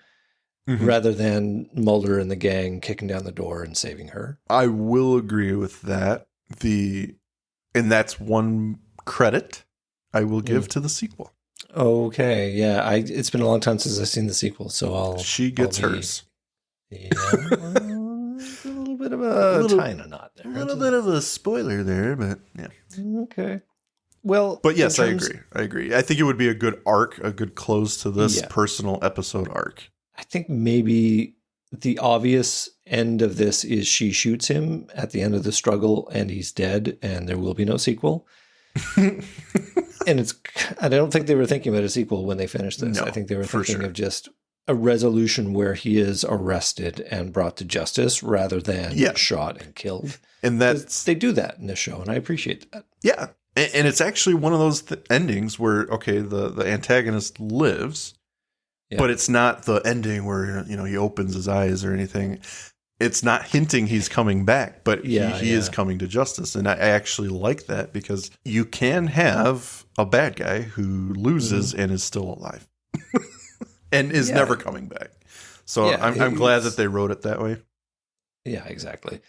rather than Mulder and the gang kicking down the door and saving her. I will agree with that. And that's one credit I will give to the sequel. Okay, yeah. It's been a long time since I've seen the sequel, so She gets hers. Yeah, well, a little bit of a tying a knot there. A little bit of a spoiler there, but yeah. Okay. Well, but yes, I agree. I think it would be a good arc, a good close to this personal episode arc. I think maybe the obvious end of this is she shoots him at the end of the struggle and he's dead and there will be no sequel. And I don't think they were thinking about a sequel when they finished this. No, I think they were thinking of just a resolution where he is arrested and brought to justice rather than shot and killed. And they do that in this show, and I appreciate that. Yeah. And it's actually one of those endings where, okay, the antagonist lives, but it's not the ending where, he opens his eyes or anything. It's not hinting he's coming back, but he is coming to justice. And I actually like that because you can have a bad guy who loses and is still alive and is never coming back. So I'm glad that they wrote it that way. Yeah, exactly.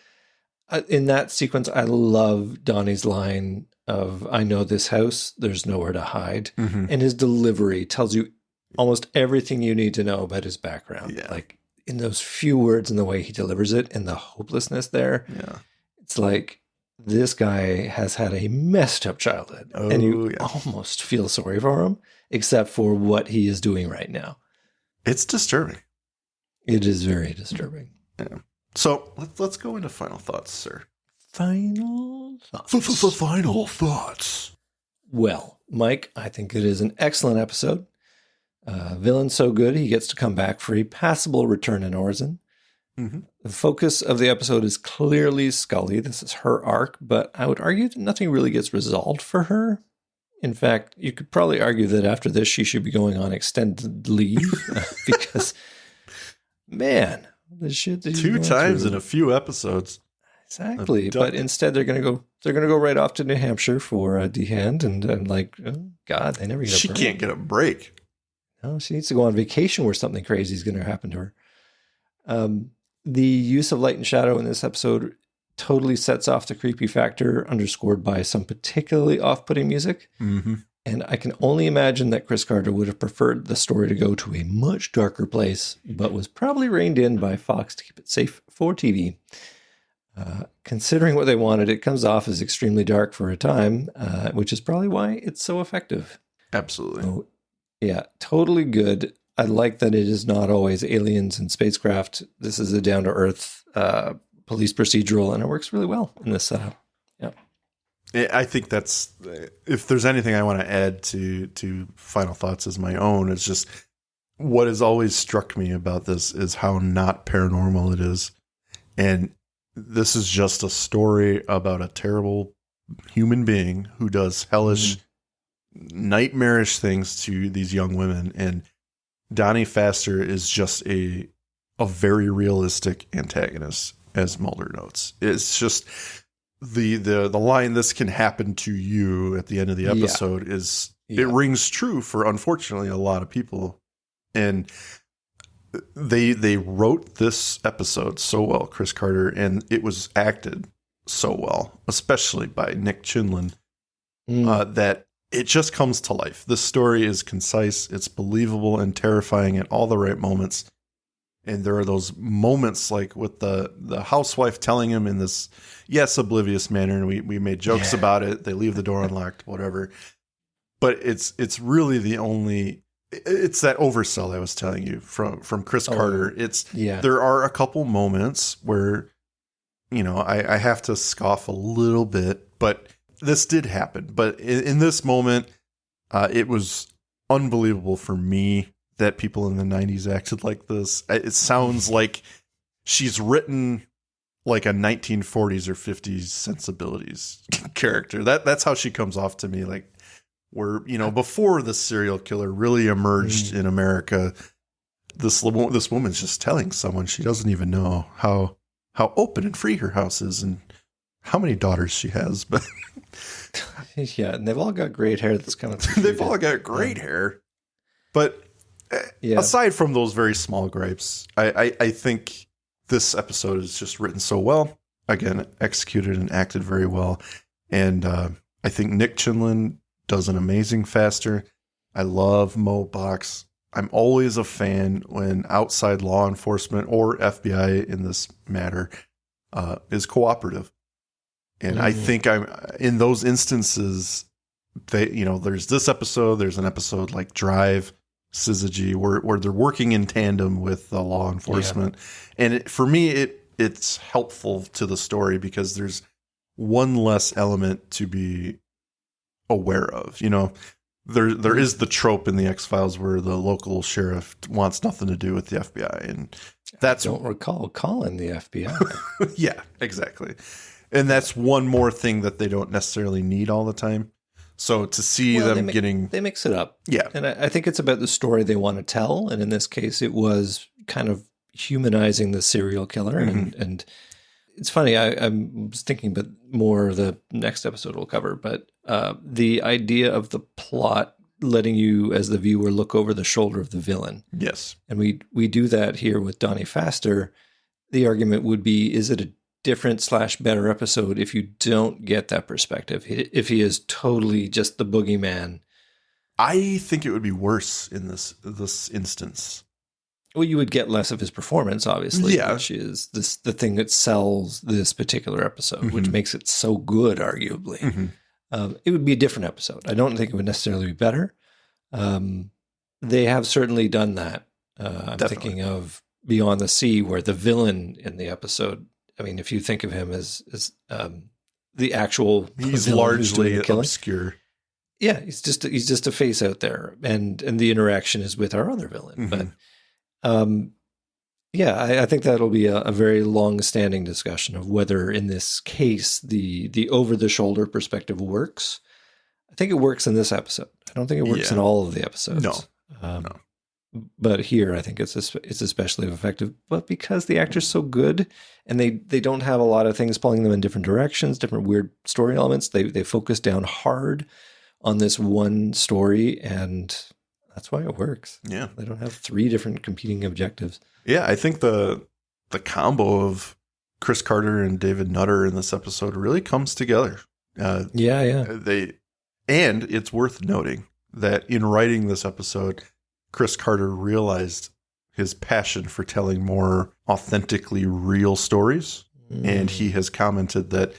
In that sequence, I love Donnie's line of, I know this house, there's nowhere to hide. And his delivery tells you almost everything you need to know about his background. Yeah. Like, in those few words and the way he delivers it and the hopelessness there, it's like this guy has had a messed up childhood and you almost feel sorry for him. except for what he is doing right now. It's disturbing. It is very disturbing. Yeah. So let's go into final thoughts, sir. Final thoughts. Final thoughts. Well, Mike, I think it is an excellent episode. Villain so good, he gets to come back for a passable return in Orison. Mm-hmm. The focus of the episode is clearly Scully. This is her arc, but I would argue that nothing really gets resolved for her. In fact, you could probably argue that after this, she should be going on extended leave because, man, the shit that 2 times in a few episodes. Exactly, but instead they're gonna go right off to New Hampshire for a D-hand, and like, oh God, they never get a break. She can't get a break. No, she needs to go on vacation where something crazy is going to happen to her. The use of light and shadow in this episode totally sets off the creepy factor, underscored by some particularly off-putting music. Mm-hmm. And I can only imagine that Chris Carter would have preferred the story to go to a much darker place, but was probably reined in by Fox to keep it safe for TV. Considering what they wanted, it comes off as extremely dark for a time, which is probably why it's so effective. Absolutely. So, yeah, totally good. I like that it is not always aliens and spacecraft. This is a down-to-earth police procedural, and it works really well in this setup. Yeah. I think that's, if there's anything I want to add to Final Thoughts as my own, it's just what has always struck me about this is how not paranormal it is. And this is just a story about a terrible human being who does hellish, nightmarish things to these young women. And Donnie Pfaster is just a very realistic antagonist, as Mulder notes. It's just the line, "This can happen to you" at the end of the episode it rings true for, unfortunately, a lot of people. And they wrote this episode so well, Chris Carter, and it was acted so well, especially by Nick Chinlund, that it just comes to life. This story is concise, it's believable and terrifying at all the right moments. And there are those moments like with the housewife telling him in this, oblivious manner, and we made jokes about it. They leave the door unlocked, whatever. But it's really the only... It's that oversell I was telling you from Chris Carter. There are a couple moments where, I have to scoff a little bit, but this did happen. But in this moment, it was unbelievable for me that people in the 90s acted like this. It sounds like she's written like a 1940s or 50s sensibilities character. That's how she comes off to me. Like, where, before the serial killer really emerged in America, this woman's just telling someone she doesn't even know how open and free her house is and how many daughters she has. But yeah, and they've all got great hair. That's kind of they've all got great hair. But aside from those very small gripes, I think this episode is just written so well. Again, executed and acted very well. And I think Nick Chinlund does an amazing Pfaster. I love Mo Box. I'm always a fan when outside law enforcement or FBI in this matter is cooperative. And I think I'm in those instances, there's this episode, there's an episode like Drive, Syzygy, where they're working in tandem with the law enforcement. And for me, it's helpful to the story because there's one less element to be aware of. There is the trope in the X-Files where the local sheriff wants nothing to do with the FBI, and I don't recall calling the FBI. Yeah, exactly. And that's one more thing that they don't necessarily need all the time. So to see them they mix it up. Yeah. And I think it's about the story they want to tell. And in this case, it was kind of humanizing the serial killer. And it's funny, I was thinking, but more the next episode will cover, but the idea of the plot letting you, as the viewer, look over the shoulder of the villain. Yes. And we do that here with Donnie Pfaster. The argument would be, is it a different / better episode if you don't get that perspective? If he is totally just the boogeyman? I think it would be worse in this instance. Well, you would get less of his performance, obviously, which is the thing that sells this particular episode, which makes it so good, arguably. It would be a different episode. I don't think it would necessarily be better, They have certainly done that. I'm thinking of Beyond the Sea, where the villain in the episode, I mean, if you think of him as the actual he's villain largely obscure. Yeah, he's just a face out there, and the interaction is with our other villain. Mm-hmm. But yeah, I think that'll be a very long-standing discussion of whether, in this case, the over-the-shoulder perspective works. I think it works in this episode. I don't think it works in all of the episodes. No. But here, I think it's especially effective. But because the actor's so good, and they don't have a lot of things pulling them in different directions, different weird story elements, they focus down hard on this one story, and that's why it works. Yeah. They don't have 3 different competing objectives. Yeah, I think the combo of Chris Carter and David Nutter in this episode really comes together. Yeah. And it's worth noting that in writing this episode, Chris Carter realized his passion for telling more authentically real stories. And he has commented that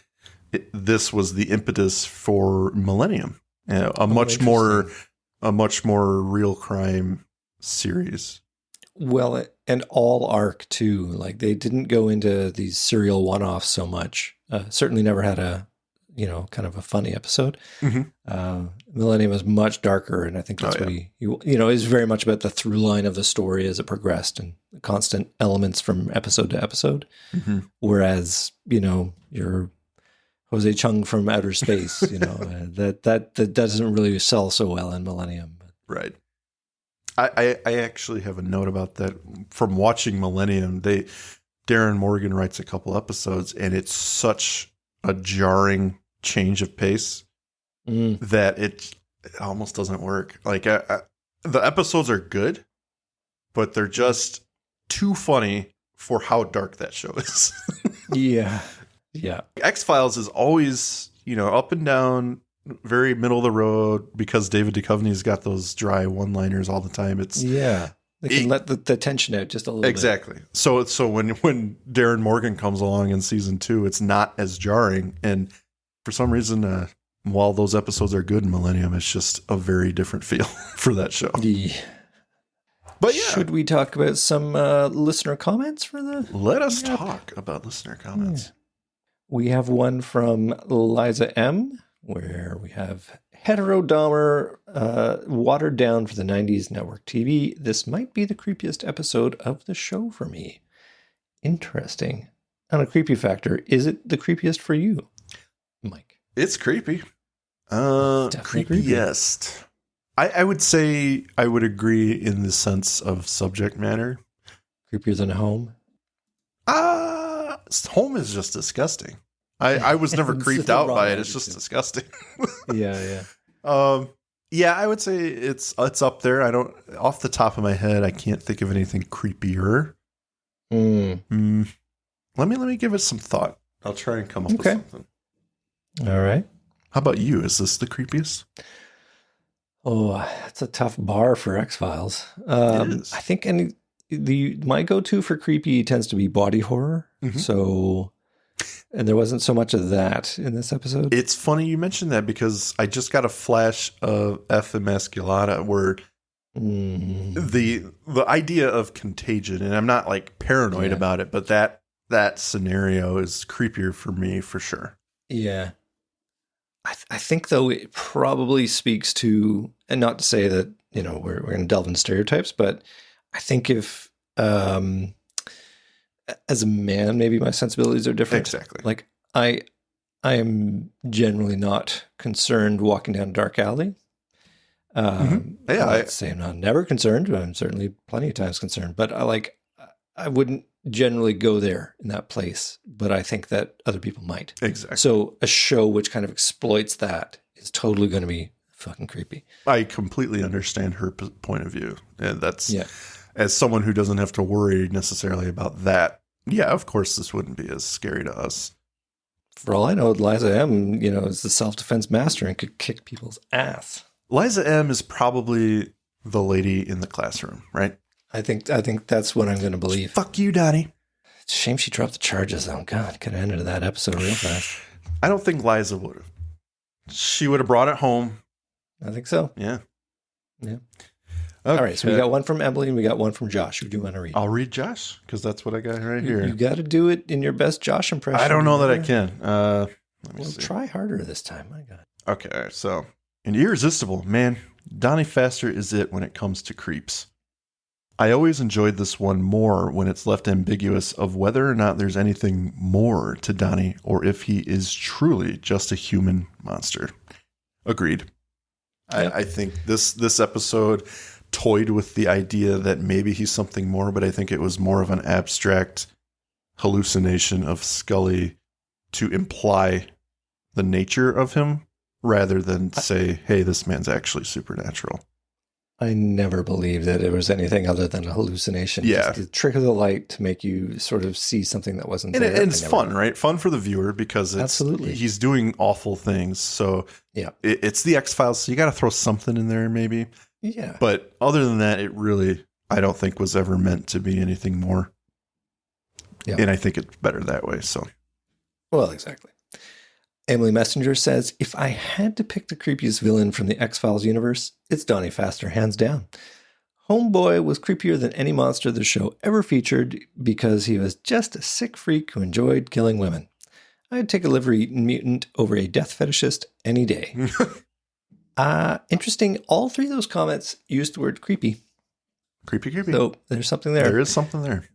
this was the impetus for Millennium, a much more real crime series. Well, and all arc too. Like, they didn't go into these serial one-offs so much. Certainly never had a, kind of a funny episode. Mm-hmm. Millennium was much darker, and I think that's what he is very much about the through line of the story as it progressed and constant elements from episode to episode. Mm-hmm. Whereas, your Jose Chung from Outer Space, that doesn't really sell so well in Millennium. Right. I actually have a note about that from watching Millennium. Darren Morgan writes a couple episodes, and it's such a jarring change of pace that it almost doesn't work. Like, the episodes are good, but they're just too funny for how dark that show is. Yeah. X-Files is always, up and down, very middle of the road, because David Duchovny's got those dry one-liners all the time. They can let the tension out just a little bit. Exactly. So when Darren Morgan comes along in season 2, it's not as jarring. And for some reason, while those episodes are good in Millennium, it's just a very different feel for that show. Yeah. But yeah. Should we talk about some listener comments for the... Let us talk about listener comments. Yeah. We have one from Liza M., where we have Heterodomer watered down for the 90s network TV. This might be the creepiest episode of the show for me. Interesting. On a creepy factor, is it the creepiest for you, Mike? It's creepy. Creepiest. I would say I would agree in the sense of subject matter. Creepier than Home? Home is just disgusting. I was never creeped out by it. It's just disgusting. Yeah. Yeah, I would say it's up there. Off the top of my head, I can't think of anything creepier. Let me give it some thought. I'll try and come up with something. All right. How about you? Is this the creepiest? Oh, that's a tough bar for X-Files. It is. I think my go-to for creepy tends to be body horror. Mm-hmm. So, and there wasn't so much of that in this episode. It's funny you mentioned that, because I just got a flash of F. Emasculata where the idea of contagion, and I'm not like paranoid about it, but that scenario is creepier for me for sure. Yeah. I think, though, it probably speaks to, and not to say that, we're going to delve into stereotypes, but I think if, as a man, maybe my sensibilities are different. Exactly. Like, I am generally not concerned walking down a dark alley. I'd say I'm not never concerned, but I'm certainly plenty of times concerned. But I wouldn't generally go there in that place, but I think that other people might. Exactly. So a show which kind of exploits that is totally going to be fucking creepy. I completely understand her point of view. And that's, as someone who doesn't have to worry necessarily about that, of course this wouldn't be as scary to us. For all I know, Liza M., is the self-defense master and could kick people's ass. Liza M. is probably the lady in the classroom, right? I think that's what I'm going to believe. Fuck you, Donnie. It's a shame she dropped the charges, though. God, could have ended that episode real fast. I don't think Liza would have. She would have brought it home. I think so. Yeah. Yeah. Okay. All right, so we got one from Emily and we got one from Josh. Who do you want to read? I'll read Josh because that's what I got right here. You got to do it in your best Josh impression. I don't know that I can. Let me see. Try harder this time. My God. Okay, so in Irresistible, man, Donnie Pfaster is it when it comes to creeps. I always enjoyed this one more when it's left ambiguous of whether or not there's anything more to Donnie or if he is truly just a human monster. Agreed. Yep. I think this episode toyed with the idea that maybe he's something more, but I think it was more of an abstract hallucination of Scully to imply the nature of him rather than say, hey, this man's actually supernatural. I never believed that it was anything other than a hallucination. Yeah. Just the trick of the light to make you sort of see something that wasn't and there. And it's fun, right? Fun for the viewer because Absolutely. He's doing awful things. So yeah, it's the X-Files, so you got to throw something in there maybe. Yeah. But other than that, it really, I don't think was ever meant to be anything more. Yeah. And I think it's better that way. So, well, exactly. Emily Messenger says, if I had to pick the creepiest villain from the X-Files universe, it's Donnie Pfaster, hands down. Homeboy was creepier than any monster the show ever featured because he was just a sick freak who enjoyed killing women. I'd take a liver-eaten mutant over a death fetishist any day. Interesting. All three of those comments used the word creepy. Creepy. So there's something there. There is something there.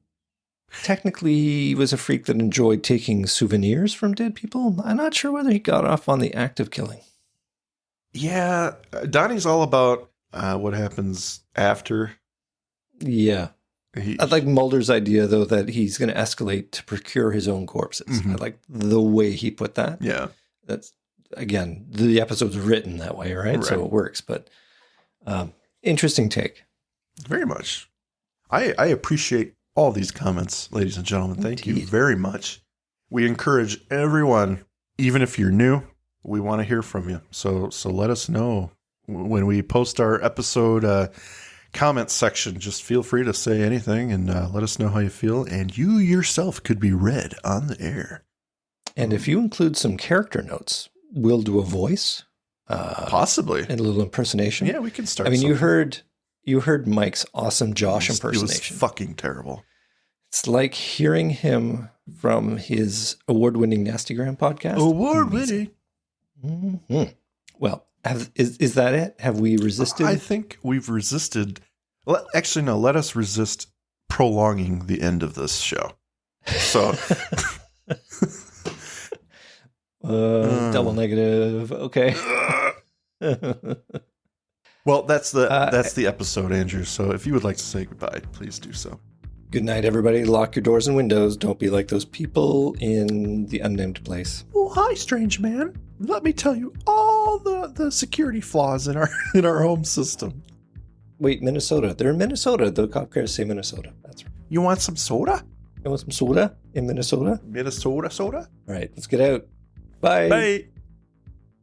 Technically, he was a freak that enjoyed taking souvenirs from dead people. I'm not sure whether he got off on the act of killing. Yeah, Donnie's all about what happens after. Yeah. I like Mulder's idea, though, that he's going to escalate to procure his own corpses. Mm-hmm. I like the way he put that. Yeah. That's, again, the episode's written that way, right? So it works. But interesting take. Very much. I appreciate all these comments, ladies and gentlemen. Thank you very much. We encourage everyone, even if you're new, we want to hear from you. So let us know when we post our episode comment section. Just feel free to say anything and let us know how you feel. And you yourself could be read on the air. And if you include some character notes, we'll do a voice. Possibly. And a little impersonation. Yeah, we can start. I mean, something. You heard Mike's awesome Josh impersonation. It was fucking terrible. It's like hearing him from his award-winning Nastygram podcast. Award-winning. Mm-hmm. Well, is that it? Have we resisted? I think we've resisted. Actually, no. Let us resist prolonging the end of this show. So, double negative. Okay. Well, that's the episode, Andrew. So if you would like to say goodbye, please do so. Good night, everybody. Lock your doors and windows. Don't be like those people in the unnamed place. Oh, hi, strange man. Let me tell you all the security flaws in our home system. Wait, Minnesota. They're in Minnesota. The cop cars say Minnesota. That's right. You want some soda? You want some soda in Minnesota? Minnesota soda? All right, let's get out. Bye. Bye.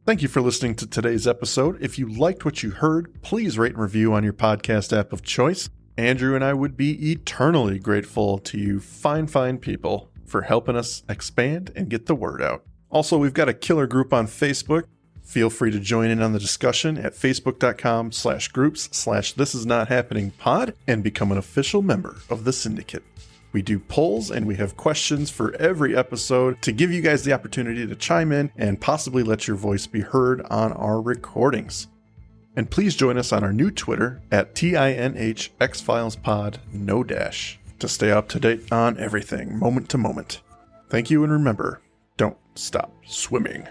Thank you for listening to today's episode. If you liked what you heard, please rate and review on your podcast app of choice. Andrew and I would be eternally grateful to you fine people for helping us expand and get the word out. Also, we've got a killer group on Facebook. Feel free to join in on the discussion at facebook.com/groups/thisisnothappeningpod and become an official member of the syndicate. We do polls and we have questions for every episode to give you guys the opportunity to chime in and possibly let your voice be heard on our recordings. And please join us on our new Twitter at TINHXFilesPod, no dash, to stay up to date on everything, moment to moment. Thank you, and remember, don't stop swimming.